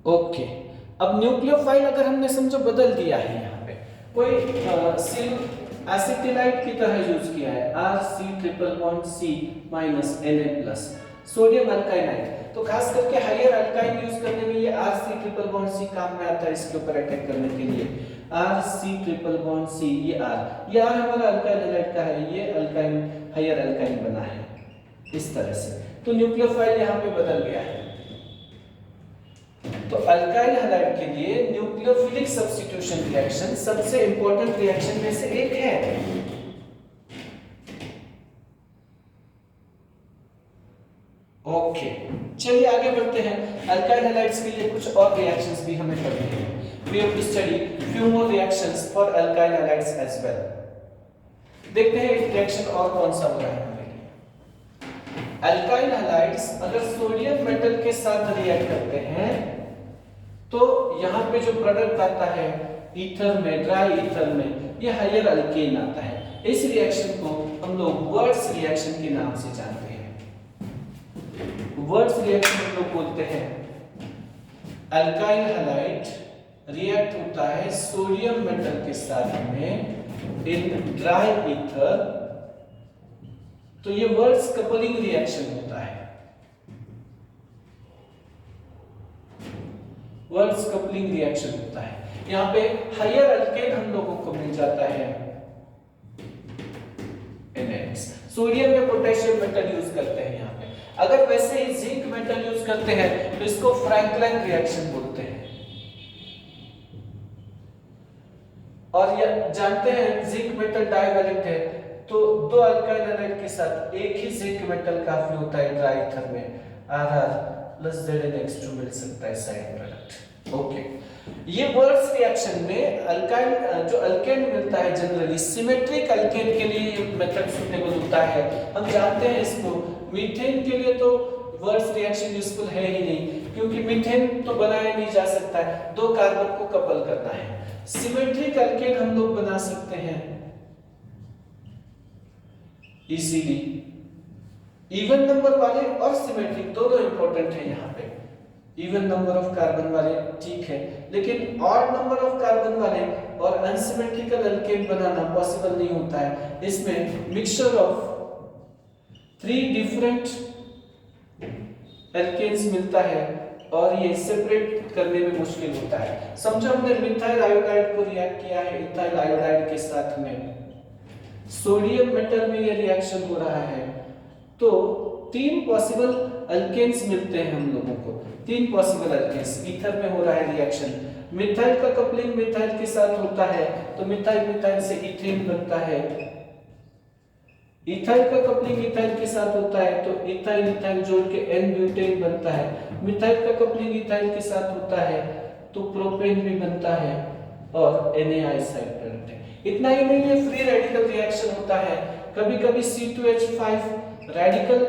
ओके, अब न्यूक्लियोफाइल अगर हमने समझो बदल दिया है, यहाँ पे कोई एसिटिलाइट की तरह यूज किया है RC≡C Na+, सोडियम अल्काइनाइड, तो खास करके हायर अल्काइन यूज करने में ये RC≡C काम में आता है, इसके ऊपर अटैक करने के लिए। RC≡C, ये R हमारा अल्काइल हैलाइड का है, ये अल्काइन हायर अल्काइन बना है इस तरह से। तो न्यूक्लियोफाइल यहाँ पे बदल गया है। तो अल्काइल हैलाइड के लिए न्यूक्लियोफिलिक सब्स्टिट्यूशन रिएक्शन सबसे इंपॉर्टेंट रिएक्शन में से एक है। ओके, चलिए आगे बढ़ते हैं। अल्काइल हैलाइड्स के लिए कुछ और रिएक्शंस भी हमें करने हैं। We have to study few more reactions for alkyl halides as well. देखते हैं एक रिएक्शन और कौन सा हो रहा है हमें। अल्काइल हैलाइड्स अगर सोडियम मेटल के साथ रिएक्ट करते हैं तो यहाँ पे जो प्रोडक्ट आता है ईथर में, ड्राई ईथर में, ये हायर अल्केन आता है। इस रिएक्शन को हम लोग वर्ड्स रिएक्शन के नाम से जानते हैं। वर्ड्स रिएक्शन हम लोग बोलते हैं अल्काइल हैलाइड रिएक्ट होता है सोडियम मेटल के साथ में इन ड्राई ईथर, तो ये वर्ड्स कपलिंग रिएक्शन होता है। वर्ड्स कपलिंग रिएक्शन होता है। यहाँ पे हायर अल्केन हम लोगों को मिल जाता है NH। सोडियम या पोटेशियम मेटल यूज करते हैं यहाँ पे। अगर वैसे ही जिंक मेटल यूज करते हैं तो इसको फ्रैंकलाइन रिएक्शन बोलते हैं। और ये जानते हैं जिंक मेटल डाइवैलेंट है, तो दो अल्काइल हैलाइड के साथ एक ही जिंक मेटल काफी होता है ड्राई ईथर में, Rr + ZnX2 मिल सकता है साइड प्रोडक्ट। ओके, ये वर्ड्स रिएक्शन में अल्काइल जो अल्केन मिलता है जनरली सिमेट्रिक अल्केन के लिए ये मेथड सूटेबल होता है। हम जानते हैं इसको। मीथेन के लिए तो वर्ड्स रिएक्शन यूजफुल है ही नहीं, क्योंकि मीथेन तो बनाया नहीं जा सकता है, दो कार्बन को कपल करना है। सिमेट्रिक अल्केन हम लोग बना सकते हैं इजीली। इवन नंबर वाले और सिमेट्रिक दोनों इंपॉर्टेंट है यहाँ पे। इवन नंबर ऑफ कार्बन वाले ठीक है, लेकिन ऑड नंबर ऑफ कार्बन वाले और अनसिमेट्रिकल अल्केन बनाना पॉसिबल नहीं होता है। इसमें मिक्सचर ऑफ 3 डिफरेंट एल्केन्स मिलता है और ये सेपरेट करने में मुश्किल होता है। समझो हमने मिथाइल आयोडाइड को रिएक्ट किया है इथाइल आयोडाइड के साथ में, सोडियम मेटल में ये रिएक्शन हो रहा है, तो 3 पॉसिबल अल्केन्स मिलते हैं हम लोगों को। 3 पॉसिबल अल्केन्स ईथर में हो रहा है रिएक्शन। मिथाइल का कपलिंग मिथाइल के साथ होता है तो मिथाइल मिथाइल से इथेन बनता है। इथाइल का कपलिंग इथाइल के साथ होता है तो इथाइल इथाइल जोड़ के एन ब्यूटेन बनता है। मिथाइल का कपलिंग इथाइल के साथ होता है तो प्रोपेन भी बनता है और Na साइड प्रोडक्ट है। इतना ही नहीं, ये फ्री रेडिकल रिएक्शन होता है। कभी-कभी C2H5 रेडिकल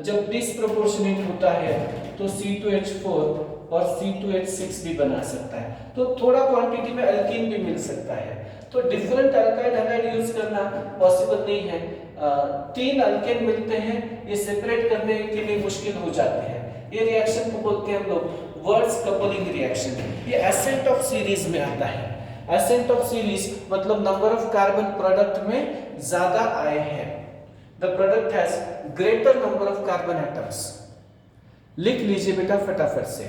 जब डिस्प्रोपोर्शनेट होता है तो C2H4 और C2H6 भी बना सकता है, तो थोड़ा क्वांटिटी में अल्कीन भी मिल सकता है। तो डिफरेंट अल्काइल हैलाइड यूज करना पॉसिबल नहीं है। 3 अल्केन मिलते हैं, ये सेपरेट करने के लिए मुश्किल हो जाते हैं। ये रिएक्शन को बोलते हैं हम लोग वर्ड्स कपलिंग रिएक्शन, ये एसेंट ऑफ सीरीज में आता है। एसेंट ऑफ सीरीज मतलब नंबर ऑफ कार्बन प्रोडक्ट में ज्यादा आए हैं, the product has greater number of carbon atoms. लिख लीजिए बेटा फटाफट से।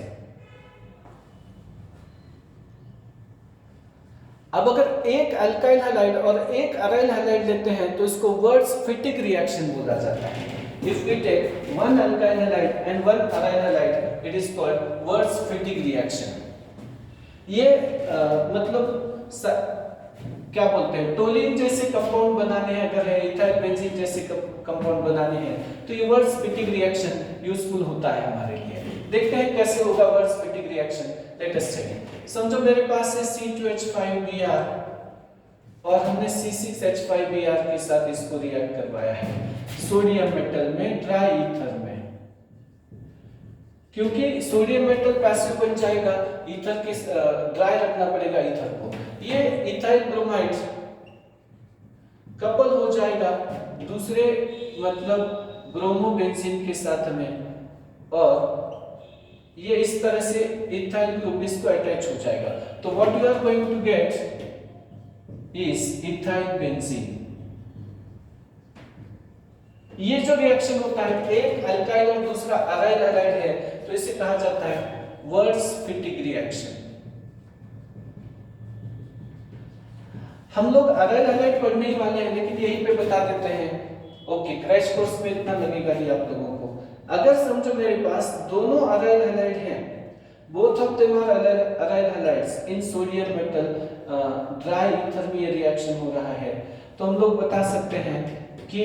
अब अगर एक अल्काइल हैलाइड और एक अराइल हैलाइड लेते हैं तो इसको वर्ड्स फिटिक रिएक्शन बोला जाता है। If we take one alkyl halide and one aryl halide, it is called Wurtz Fittig reaction. ये मतलब क्या बोलते हैं, टोलिन जैसे कंपाउंड बनाने हैं, अगर है इथाइल बेंजीन जैसे कंपाउंड बनाने हैं तो ये वर्ड्स फिटिग रिएक्शन यूजफुल होता है हमारे लिए। देखते हैं कैसे होगा Wurtz Fittig reaction, let us study. समझो मेरे पास है C2H5Br और हमने C6H5Br के साथ इसको रिएक्ट करवाया है सोडियम मेटल में ड्राई ईथर में। क्योंकि सोडियम मेटल पैसिव बन जाएगा, ईथर के ड्राई रखना पड़ेगा ईथर को। ये इथाइल ब्रोमाइड कपल हो जाएगा दूसरे मतलब ब्रोमोबेंजीन के साथ में, और ये इस तरह से इथाइल ग्रुप इसको अटैच हो जाएगा। तो what you are going to get is ethyl benzene. ये जो रिएक्शन होता है, एक अल्काइल और दूसरा अराइल हैलाइड है, तो इसे कहा जाता है वर्ड्स फिटिग रिएक्शन। हम लोग अराइल हैलाइड पढ़ने ही वाले हैं, लेकिन यहीं पे बता देते हैं। ओके, क्रैश कोर्स में इतना लगेगा ही आप लोगों को। अगर समझो मेरे पास दोनों अराइल हैलाइड हैं, both of them are aryl halides in sodium metal dry ether में ये रिएक्शन हो रहा है, तो हम लोग बता सकते हैं कि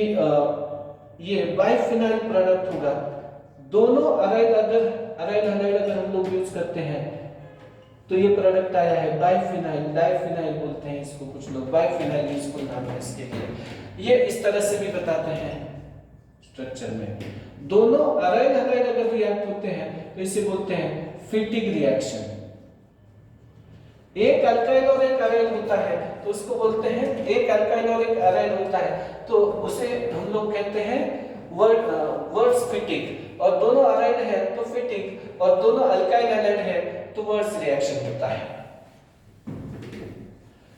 ये बाइफिनाइल प्रोडक्ट होगा। दोनों अराइल हैलाइड अगर हम लोग यूज करते हैं तो ये प्रोडक्ट आया है बाइफिनाइल, डाइफिनाइल बोलते हैं इसको कुछ लोग, बाइफिनाइल यूजफुल नाम है इसके लिए। ये इस तरह से भी बताते हैं स्ट्रक्चर में। दोनों अराइल हैलाइड अगर रिएक्ट होते हैं तो इसे बोलते हैं फिटिग रिएक्शन। एक अल्काइल और एक अराइल होता है तो उसको बोलते हैं, एक अल्काइल और एक अराइल होता है तो उसे हम लोग कहते हैं वर्ड्स फिटिग, और दोनों अराइल है तो फिटिग, और दोनों अल्काइल हैलाइड है तो वर्ड्स रिएक्शन होता है।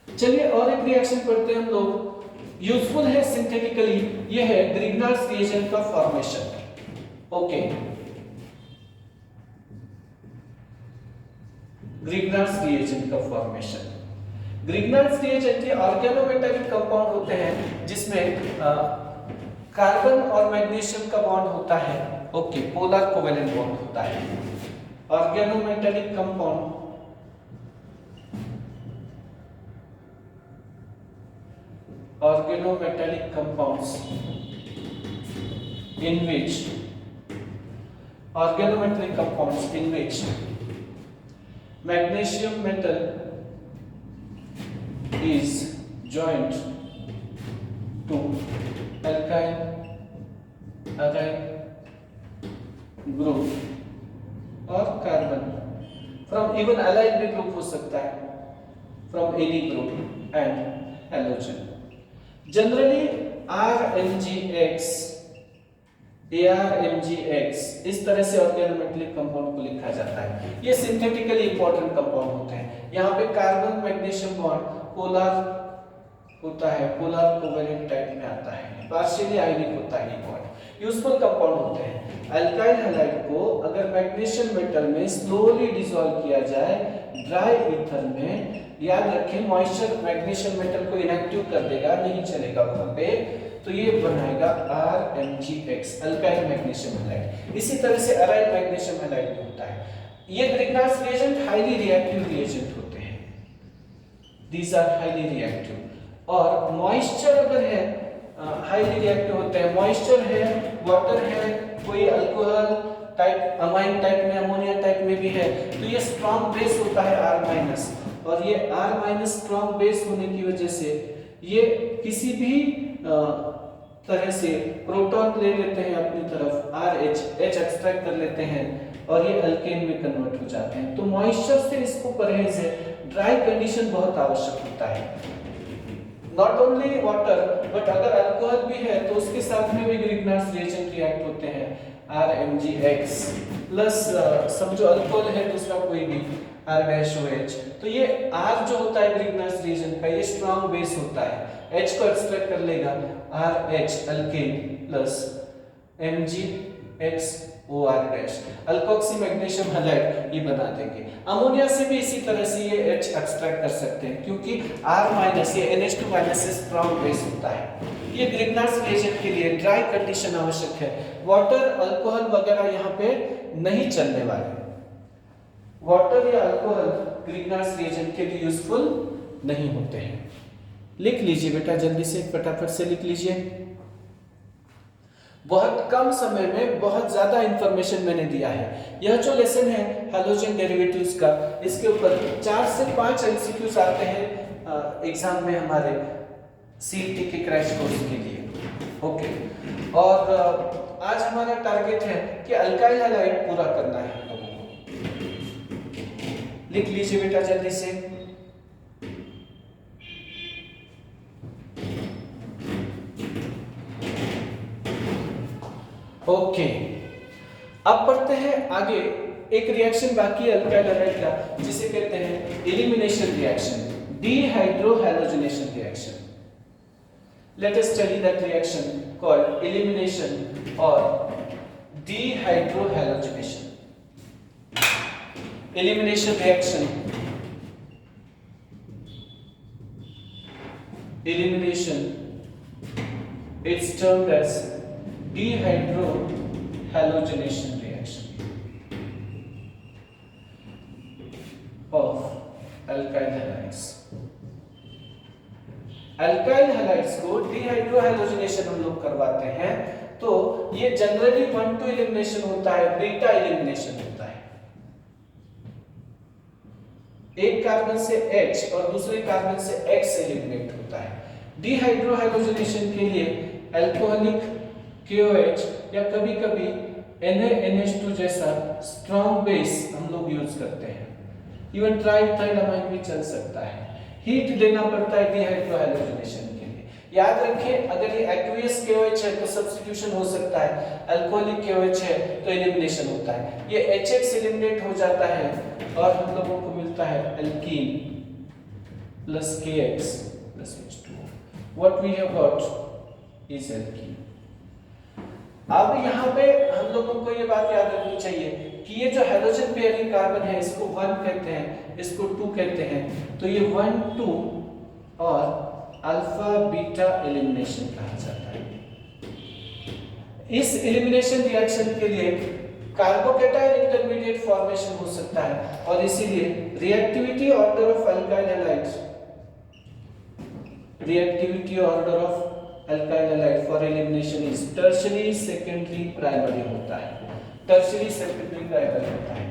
चलिए और एक रिएक्शन पढ़ते हैं हम लोग, यूजफुल है सिंथेटिकली, ये है ग्रिग्नार्ड्स रिएजेंट का फॉर्मेशन। ओके, ग्रिग्नार्ड्स रिएजेंट का फॉर्मेशन। ग्रिग्नार्ड्स रिएजेंट ये ऑर्गेनोमेटालिक कंपाउंड होते हैं जिसमें कार्बन और मैग्नीशियम का बॉन्ड होता है। ओके, पोलर कोवेलेंट बॉन्ड होता है। Organometallic compound organometallic compounds in which magnesium metal is joined to alkyl aryl group और कार्बन from even allyl भी ग्रुप हो सकता है, from any group and halogen। Generally RMgX, ARMgX इस तरह से ऑर्गेनोमेटालिक कंपाउंड को लिखा जाता है। ये सिंथेटिकली इंपॉर्टेंट कंपाउंड होते हैं। यहाँ पे कार्बन मैग्नीशियम बॉन्ड पोलर होता है, पोलर कोवेलेंट टाइप में आता है, पार्शियली आयनिक होता है ये बॉन्ड। यूजफुल कंपाउंड होते हैं। अल्काइल हैलाइड को अगर मैग्नीशियम मेटल में स्लोली डिसॉल्व किया जाए ड्राई ईथर में, याद रखें मॉइस्चर मैग्नीशियम मेटल को इनएक्टिव कर देगा, नहीं चलेगा वहां पे, तो ये बनाएगा RMgX, अल्काइल मैग्नीशियम हैलाइड। इसी तरह से अराइल मैग्नीशियम हैलाइड भी होता है। ये Grignard's reagent highly reactive reagent होते हैं, दीज आर हाईली रिएक्टिव। और मॉइस्चर अगर है हाईली रिएक्टिव होते हैं, मॉइस्चर है, वाटर है, कोई अल्कोहल टाइप, अमाइन टाइप में, अमोनिया टाइप में भी है, तो ये स्ट्रॉन्ग बेस होता है R-, और ये R- स्ट्रॉन्ग बेस होने की वजह से ये किसी भी तरह से प्रोटॉन ले लेते हैं अपनी तरफ, RH एक्सट्रैक्ट कर लेते हैं और ये अल्केन में कन्वर्ट हो जाते हैं। तो मॉइस्चर से इसको परहेज है, ड्राई कंडीशन बहुत आवश्यक होता है। नॉट ओनली वाटर बट अगर अल्कोहल भी है तो उसके साथ में भी ग्रिग्नार्ड्स रिएजेंट रिएक्ट होते हैं। RMgX प्लस समझो अल्कोहल है दूसरा कोई भी R-OH। तो ये R जो होता है ग्रिग्नार्स रीजन का, ये स्ट्रॉन्ग बेस होता है, H को एक्सट्रैक्ट कर लेगा RH alkane plus MgXOR', alkoxy magnesium halide ये बना देंगे। अमोनिया से भी इसी तरह से ये H एक्सट्रैक्ट कर सकते हैं क्योंकि R- ये NH2- से स्ट्रॉन्ग बेस होता है। ये ग्रिग्नार्स रिएजेंट के लिए ड्राई कंडीशन आवश्यक है, वाटर अल्कोहल वगैरह यहाँ पे नहीं चलने वाले। वाटर या अल्कोहल ग्रिग्नार्स रिएजेंट के लिए यूजफुल नहीं होते हैं। लिख लीजिए बेटा, जल्दी से फटाफट से लिख लीजिए। बहुत कम समय में बहुत ज्यादा इंफॉर्मेशन मैंने दिया है। यह जो लेसन है हैलोजन डेरिवेटिव्स का, इसके ऊपर 4 से 5 एमसीक्यूज आते हैं एग्जाम में हमारे सीईटी के क्रैश कोर्स के लिए। ओके, और आज हमारा टारगेट है कि अल्काइल हैलाइड पूरा करना है हम लोगों को। लिख लीजिए बेटा जल्दी से। ओके, अब पढ़ते हैं आगे। एक रिएक्शन बाकी है अल्काइल हैलाइड का, जिसे कहते हैं elimination reaction, dehydrohalogenation reaction. Let us study that reaction called elimination or dehydrohalogenation. Elimination reaction. Elimination. It's termed as dehydrohalogenation reaction of alkyl halides. Alkyl halides को डिहाइड्रोहैलोजिनेशन हम लोग करवाते हैं, तो ये जनरली 1-2 एलिमिनेशन होता है, बीटा एलिमिनेशन होता है। एक कार्बन से H और दूसरे कार्बन से X एलिमिनेट होता है। डिहाइड्रोहैलोजिनेशन के लिए अल्कोहलिक KOH या कभी-कभी NaNH2 जैसा स्ट्रॉन्ग बेस हम लोग यूज करते हैं। इवन ट्राइथाइलामाइन भी चल सकता है। हीट देना पड़ता है डिहाइड्रोहैलोजिनेशन के लिए। याद रखें, अगर ये एक्वियस KOH है तो सब्स्टिट्यूशन हो सकता है, अल्कोहलिक KOH है तो एलिमिनेशन होता है। ये HX एलिमिनेट हो जाता है और हम लोगों को मिलता है alkene plus KX plus H2O। What we have got is alkene. अब यहाँ पे हम लोगों को ये बात याद रखनी चाहिए कि ये जो हैलोजन पेयरिंग कार्बन है, इसको 1 कहते हैं, इसको 2 कहते हैं, तो ये 1-2 और अल्फा बीटा एलिमिनेशन कहा जाता है। इस एलिमिनेशन रिएक्शन के लिए कार्बोकेटाइल इंटरमीडिएट फॉर्मेशन हो सकता है और इसीलिए reactivity order of alkyl halides, reactivity order of alkyl halide for elimination is tertiary, secondary, primary होता है। टर्शियरी, सेकेंडरी, प्राइमरी होता है।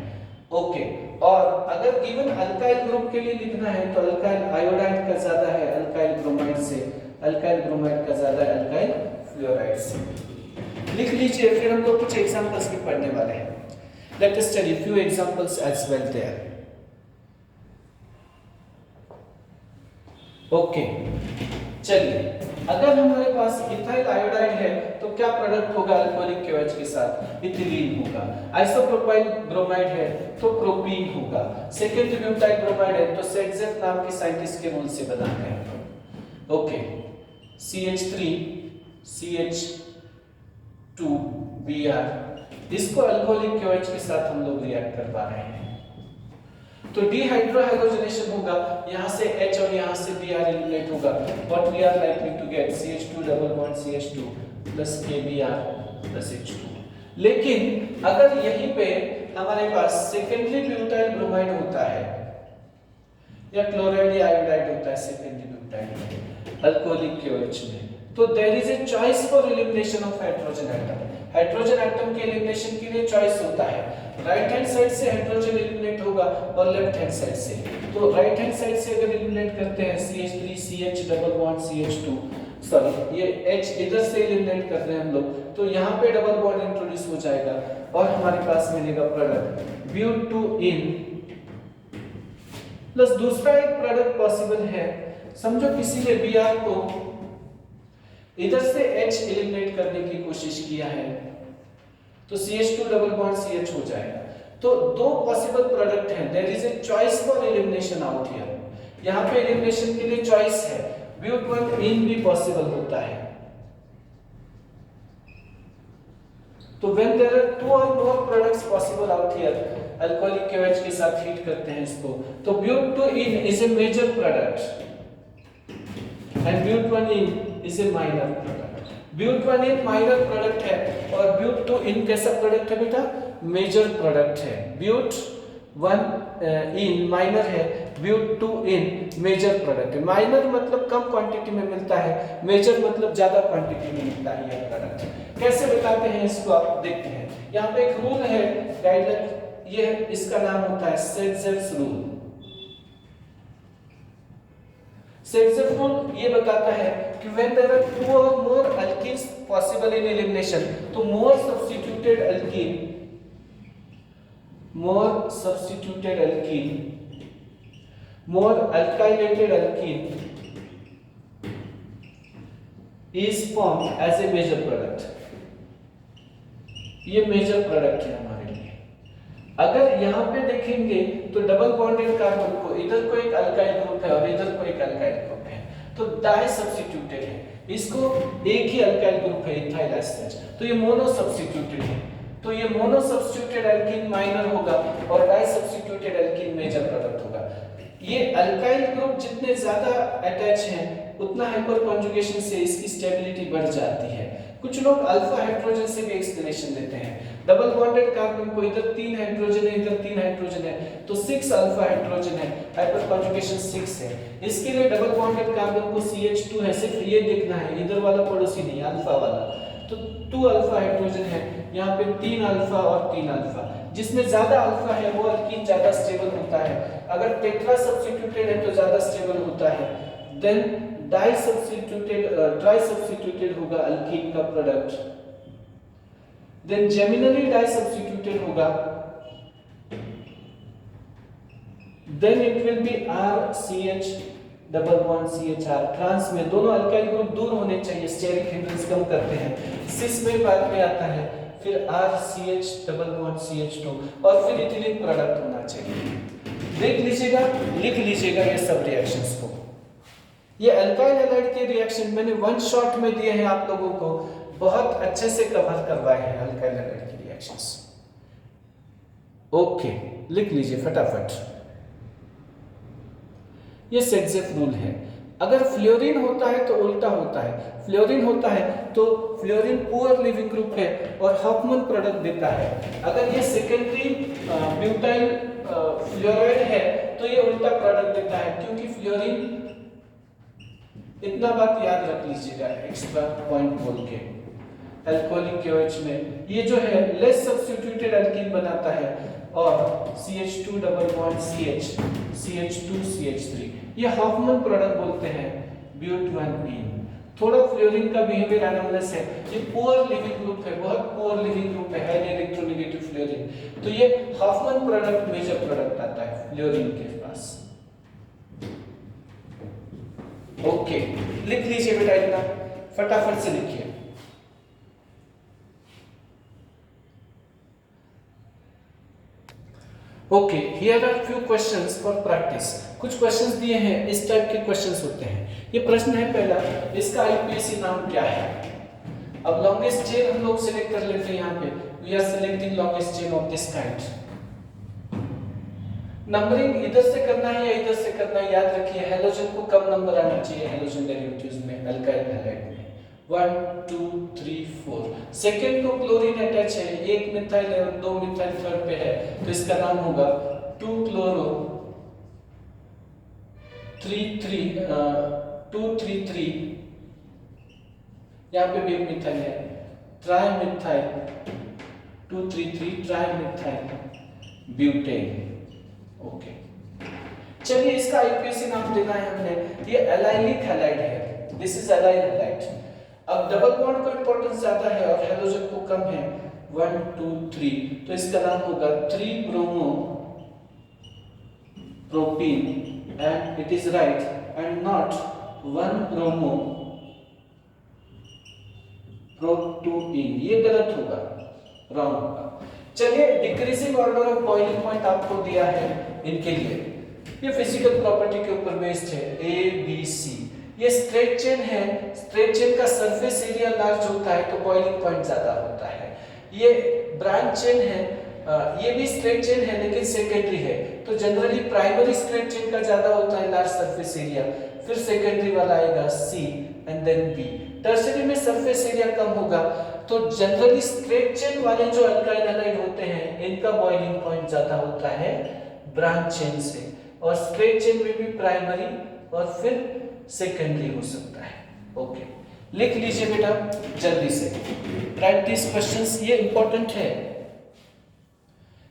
ओके, और अगर गिवन अल्काइल ग्रुप के लिए लिखना है तो अल्काइल आयोडाइड का ज्यादा है अल्काइल ब्रोमाइड से, अल्काइल ब्रोमाइड का ज्यादा है अल्काइल फ्लोराइड से। लिख लीजिए, फिर हम लोग कुछ एग्जांपल्स भी पढ़ने वाले हैं। Let us study few examples as well there. Okay, चलिए, अगर हमारे पास इथाइल आयोडाइड है तो क्या प्रोडक्ट होगा अल्कोहलिक KOH के साथ? इथिलीन होगा। आइसोप्रोपाइल ब्रोमाइड है तो प्रोपीन होगा। सेकेंडरी ब्यूटाइल ब्रोमाइड है तो सेक्सेफ नाम के साइंटिस्ट के रूल से बनाते हैं। ओके, CH3 CH2Br, इसको अल्कोहलिक KOH के साथ हम लोग रिएक्ट करवा रहे हैं, तो डिहाइड्रोहैलोजिनेशन होगा, यहां से H और यहां से Br एलिमिनेट होगा। What we are likely to get CH2 double bond CH2 plus KBr plus H2। लेकिन अगर यहीं पे हमारे पास सेकेंडरी ब्यूटाइल ब्रोमाइड होता है या क्लोराइड या आयोडाइड होता है सेकेंडरी ब्यूटाइल अल्कोहलिक KOH में, तो there is a choice for elimination of hydrogen atom. Hydrogen atom के एलिमिनेशन के लिए चॉइस होता है, राइट हैंड साइड से हाइड्रोजन एलिमिनेट होगा और लेफ्ट हैंड साइड से। तो राइट हैंड साइड से अगर एलिमिनेट करते हैं CH3 CH double bond CH2, sorry ये H इधर से एलिमिनेट कर रहे हैं हम लोग, तो यहाँ पे डबल बॉन्ड इंट्रोड्यूस हो जाएगा और हमारे पास मिलेगा प्रोडक्ट ब्यूटूइन प्लस दूसरा एक प्रोडक्ट पॉसिबल है। समझो किसी ने Br को इधर से H एलिमिनेट करने की कोशिश किया है, तो CH2 डबल बॉन्ड CH हो जाएगा। तो दो पॉसिबल प्रोडक्ट हैं, there is a choice for elimination out here. यहाँ पे एलिमिनेशन के लिए चॉइस है, ब्यूट इन भी पॉसिबल होता है। तो व्हेन देयर आर टू और more products possible out here, alcoholic KOH के साथ हीट करते हैं इसको, तो but two ene is a major product and but one ene is a minor product. But one ene minor product है और ब्यूट-2-इन कैसा प्रोडक्ट है बेटा? मेजर प्रोडक्ट है। ब्यूट-1-इन माइनर है, ब्यूट-2-इन मेजर प्रोडक्ट है। माइनर मतलब कम क्वांटिटी में मिलता है, मेजर मतलब ज्यादा क्वांटिटी में मिलता है यह प्रोडक्ट। कैसे बताते हैं इसको आप देखते हैं। यहाँ पे एक रूल है, गाइडलाइन, ये इसका नाम होता है सेट्जेव्स रूल। सेट्जेव रूल ये बताता है कि व्हेन देयर आर टू और मोर अल्कीन्स पॉसिबल इन एलिमिनेशन, तो मोर substituted alkyne, more alkylated alkene is formed as a major product। ये मेजर प्रोडक्ट है हमारे लिए। अगर यहाँ पे देखेंगे तो डबल बॉन्डेड कार्बन को, इधर को एक अल्काइल ग्रुप है और इधर को एक अल्काइल ग्रुप है, तो डाई सब्स्टिट्यूटेड है। इसको एक ही अल्काइल ग्रुप है, इथाइल एस्टर, तो ये मोनो सब्स्टिट्यूटेड है। तो ये मोनो सब्स्टिट्यूटेड एल्कीन माइनर होगा और di substituted alkene major product होगा। ये अल्काइल ग्रुप जितने ज्यादा अटैच हैं उतना हाइपर कॉन्जुगेशन से इसकी स्टेबिलिटी बढ़ जाती है। कुछ लोग अल्फा हाइड्रोजन से भी एक्सप्लेनेशन देते हैं। डबल बॉन्डेड कार्बन को इधर 3 हाइड्रोजन है, इधर 3 हाइड्रोजन है, तो 6 अल्फा हाइड्रोजन है, हाइपर कॉन्जुगेशन 6 है। इसके लिए डबल बॉन्डेड कार्बन को CH2 है, सिर्फ ये देखना है, इधर वाला पड़ोसी नहीं, अल्फा वाला, तो 2 अल्फा हाइड्रोजन है, यहाँ पे 3 अल्फा और 3 अल्फा। जिसमें ज्यादा अल्फा है वो अल्कीन ज्यादा स्टेबल होता है। अगर टेट्रा सब्स्टिट्यूटेड है तो ज्यादा स्टेबल होता है। Then di substituted, tri substituted होगा अल्कीन का product. Then geminally di substituted होगा, then it will be RCH double bond CHR। Trans में दोनों अल्काइल ग्रुप दूर होने चाहिए, स्टेरिक हिंड्रेंस कम करते हैं। सिस में बाद में आता है, फिर RCH डबल बॉन्ड CH2 और फिर इथिलीन प्रोडक्ट होना चाहिए। देख लीजिएगा, लिख लीजिएगा ये सब रिएक्शंस को। ये अल्काइल हैलाइड के रिएक्शन मैंने वन शॉट में दिए हैं आप लोगों को, बहुत अच्छे से कवर करवाए हैं अल्काइल हैलाइड के रिएक्शंस। ओके, लिख लीजिए फटाफट। ये सेट्जेव रूल है। अगर फ्लोरीन होता है तो उल्टा होता है। फ्लोरीन होता है तो फ्लोरीन पुअर लिविंग ग्रुप है और हॉफमैन प्रोडक्ट देता है। अगर ये सेकेंडरी ब्यूटाइल फ्लोराइड है तो ये उल्टा प्रोडक्ट देता है, क्योंकि फ्लोरीन, इतना बात याद रख लीजिएगा एक्स्ट्रा पॉइंट बोल के, अल्कोहलिक KOH में ये जो है लेस सब्स्टिट्यूटेड अल्कीन बनाता है और CH2 double bond CH, CH2 CH3, ये हॉफमैन प्रोडक्ट बोलते हैं ब्यूट-1-इन। थोड़ा फ्लोरीन का बिहेवियर एनोमलस है, ये पुअर लिविंग ग्रुप है, बहुत पुअर लिविंग ग्रुप है, हाईली इलेक्ट्रोनेगेटिव फ्लोरीन, तो ये हॉफमैन प्रोडक्ट मेजर प्रोडक्ट आता है फ्लोरीन के पास। ओके, लिख लीजिए बेटा, इतना फटाफट से लिखिए। Okay, here are few questions for practice. कुछ क्वेश्चंस दिए हैं, इस टाइप के क्वेश्चंस होते हैं। ये प्रश्न है पहला, इसका IUPAC नाम क्या है? अब लॉन्गेस्ट चेन हम लोग सिलेक्ट कर लेते हैं। यहाँ पे we are selecting longest chain of this kind. Numbering इधर से करना है या इधर से करना है, याद रखिए हैलोजन को कम नंबर आना चाहिए हैलोजन डेरिवेटिव्स में, अल्काइल हैलाइड में। 1 2 3 4। सेकंड को क्लोरीन अटैच है, एक मिथाइल है और 2 मिथाइल थर्ड पे है, तो इसका नाम होगा 2 क्लोरो 233। यहाँ पे भी एक मिथाइल है, ट्राइमिथाइल 233 ट्राइमिथाइल ब्यूटेन। ओके, चलिए इसका IUPAC नाम देना है हमने। ये एलाइलिक हैलाइड है, दिस इज एलाइल हैलाइड। अब डबल बॉन्ड को इंपॉर्टेंस ज्यादा है और हैलोजन को कम है, 1 2 3, तो इसका नाम होगा 3 bromo propene and it is right, and not 1 bromo प्रोटोइन, ये गलत होगा। रॉन्ग होगा। चलिए decreasing order of boiling point आपको दिया है इनके लिए, ये फिजिकल प्रॉपर्टी के ऊपर बेस्ड है ए बी सी। ये स्ट्रेट चेन है, स्ट्रेट चेन का सरफेस एरिया लार्ज होता है तो बॉइलिंग पॉइंट ज्यादा होता है। ये ब्रांच चेन है, ये भी स्ट्रेट चेन है लेकिन सेकेंडरी है, तो जनरली प्राइमरी स्ट्रेट चेन का ज्यादा होता है लार्ज सरफेस एरिया, फिर सेकेंडरी वाला आएगा सी एंड देन बी। टर्शियरी में सरफेस एरिया कम होगा, तो जनरली स्ट्रेट चेन वाले जो अल्काइल हैलाइड होते हैं इनका बॉइलिंग पॉइंट ज्यादा होता है ब्रांच चेन से, और स्ट्रेट चेन में भी प्राइमरी और फिर सेकेंडरी हो सकता है। ओके, लिख लीजिए बेटा जल्दी से, राइट दिस क्वेश्चंस, ये इंपॉर्टेंट है,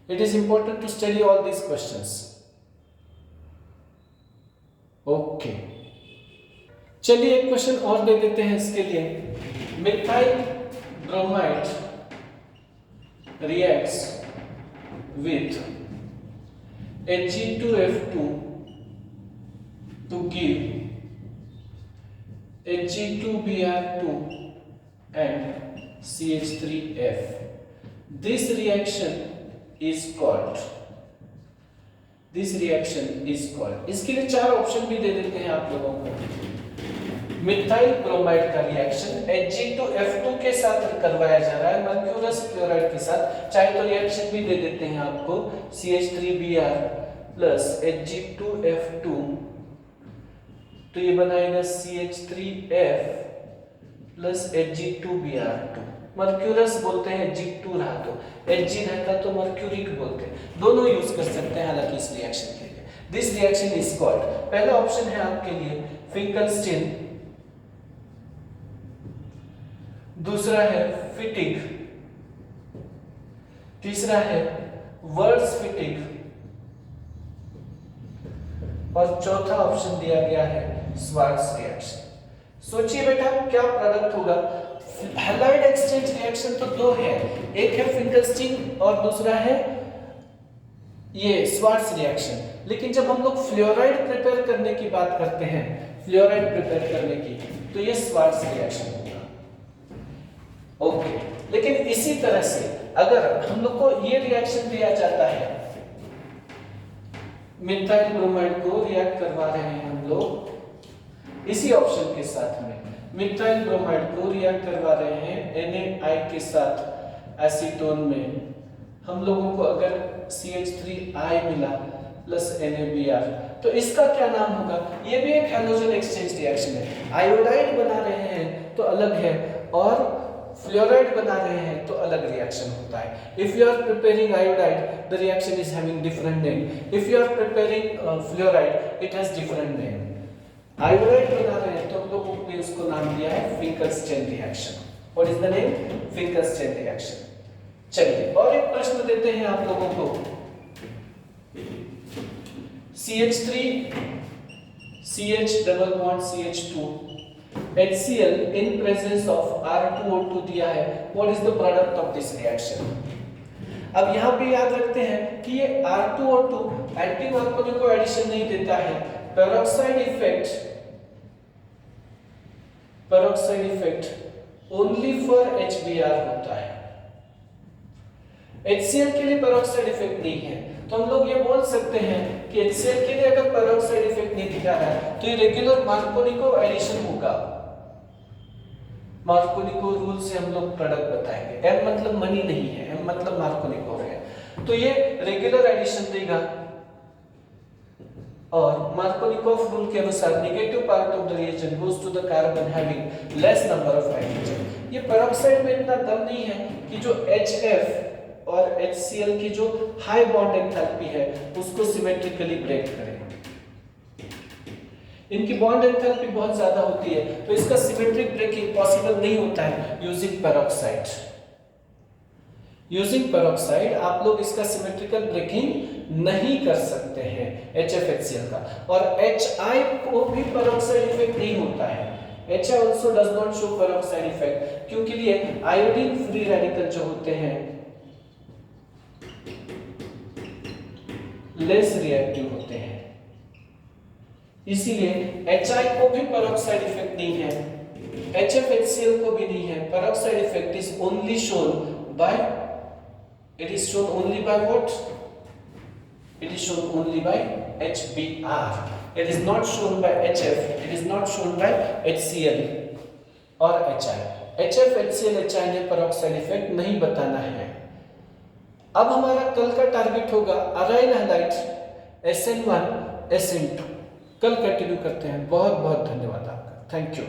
it is important to study all these questions. Okay, चलिए एक क्वेश्चन और दे देते हैं इसके लिए। Methyl bromide reacts with Hg2F2 to give Hg2Br2 and CH3F. This reaction is called, इसके लिए चार ऑप्शन भी दे देते हैं आप लोगों को। मिथाइल ब्रोमाइड का रिएक्शन Hg2F2 के साथ करवाया जा रहा है, मर्क्यूरस क्लोराइड के साथ, चाहे तो रिएक्शन भी दे देते हैं आपको CH3Br प्लस Hg2F2, तो ये बनाएगा CH3F प्लस Hg2Br2। मर्क्यूरस बोलते हैं, Hg2 रहा तो, Hg रहता तो मर्क्यूरिक बोलते हैं, दोनों यूज कर सकते हैं हालांकि इस रिएक्शन के लिए। दिस रिएक्शन इज कॉल्ड, पहला ऑप्शन है आपके लिए फिंकलस्टीन, दूसरा है फिटिग, तीसरा है वर्ड्सफिटिग, और चौथा ऑप्शन दिया गया है स्वार्ट्ज रिएक्शन। सोचिए बेटा क्या प्रोडक्ट होगा। हैलाइड एक्सचेंज रिएक्शन तो दो है, एक है फिंकलस्टीन और दूसरा है ये स्वार्ट्ज रिएक्शन, लेकिन जब हम लोग फ्लोराइड प्रिपेयर करने की बात करते हैं, फ्लोराइड प्रिपेयर करने की, तो ये स्वार्ट्ज रिएक्शन होगा। ओके, लेकिन इसी तरह से अगर हम लोग को ये रिएक्शन दिया जाता है, मिथाइल ब्रोमाइड को रिएक्ट करवा रहे हैं हम लोग इसी ऑप्शन के साथ में, मिथाइल ब्रोमाइड को रिएक्ट करवा रहे हैं NaI के साथ एसीटोन में, हम लोगों को अगर CH3I मिला प्लस NaBr, तो इसका क्या नाम होगा? ये भी एक हैलोजन एक्सचेंज रिएक्शन है। आयोडाइड बना रहे हैं तो अलग है, और फ्लोराइड बना रहे हैं तो अलग रिएक्शन होता है। If you are preparing iodide, the reaction is having different name. If you are preparing fluoride, it has different name. Iodide बना रहे हैं तो हम लोगों ने उसको नाम दिया है Finkelstein reaction. What is the name? Finkelstein reaction. चलिए और एक प्रश्न देते हैं आप लोगों को। CH3 CH double bond CH2 HCl in presence of R2O2 दिया है, what is the product of this reaction? अब यहाँ पे याद रखते हैं कि ये R2O2 एंटी मार्कोनिको एडिशन नहीं देता है, peroxide effect only for HBr होता है। HCl के लिए पेरोक्साइड इफेक्ट नहीं है, तो हम लोग ये बोल सकते हैं कि HCl के लिए अगर पेरोक्साइड इफेक्ट नहीं दिखा रहा है तो ये रेगुलर मार्कोनिको एडिशन होगा। मार्कोनिको रूल से हम लोग प्रोडक्ट बताएंगे, M मतलब मनी नहीं है, M मतलब मार्कोनिको है, तो ये रेगुलर एडिशन देगा। और मार्कोनिकोव रूल के अनुसार negative part of the reagent goes to the carbon having less number of hydrogen. ये पेरोक्साइड में इतना दम नहीं है कि जो HF और HCl की जो हाई बॉन्ड एंथैल्पी है उसको सिमेट्रिकली ब्रेक करे। इनकी बॉन्ड एंथैल्पी बहुत ज्यादा होती है, तो इसका सिमेट्रिक ब्रेकिंग पॉसिबल नहीं होता है यूजिंग पेरोक्साइड। यूजिंग पेरोक्साइड आप लोग इसका सिमेट्रिकल ब्रेकिंग नहीं कर सकते हैं HFHCl का, और HI को भी पेरोक्साइड इफेक्ट नहीं होता है। HI also does not show peroxide effect, क्योंकि लिए आयोडीन फ्री रेडिकल जो होते हैं लेस रिएक्टिव होते हैं, इसीलिए HI को भी पेरोक्साइड इफेक्ट नहीं है, HFHCl को भी नहीं है। Peroxide effect is only shown by It is shown only by what? It is shown only by HBr. It is not shown by HF. It is not shown by HCl और HI. HF, HCl, HI ने peroxide effect नहीं बताना है। अब हमारा कल का target होगा अराइल हैलाइड SN1 SN2। कल कंटिन्यू करते हैं। बहुत बहुत धन्यवाद आपका। Thank you.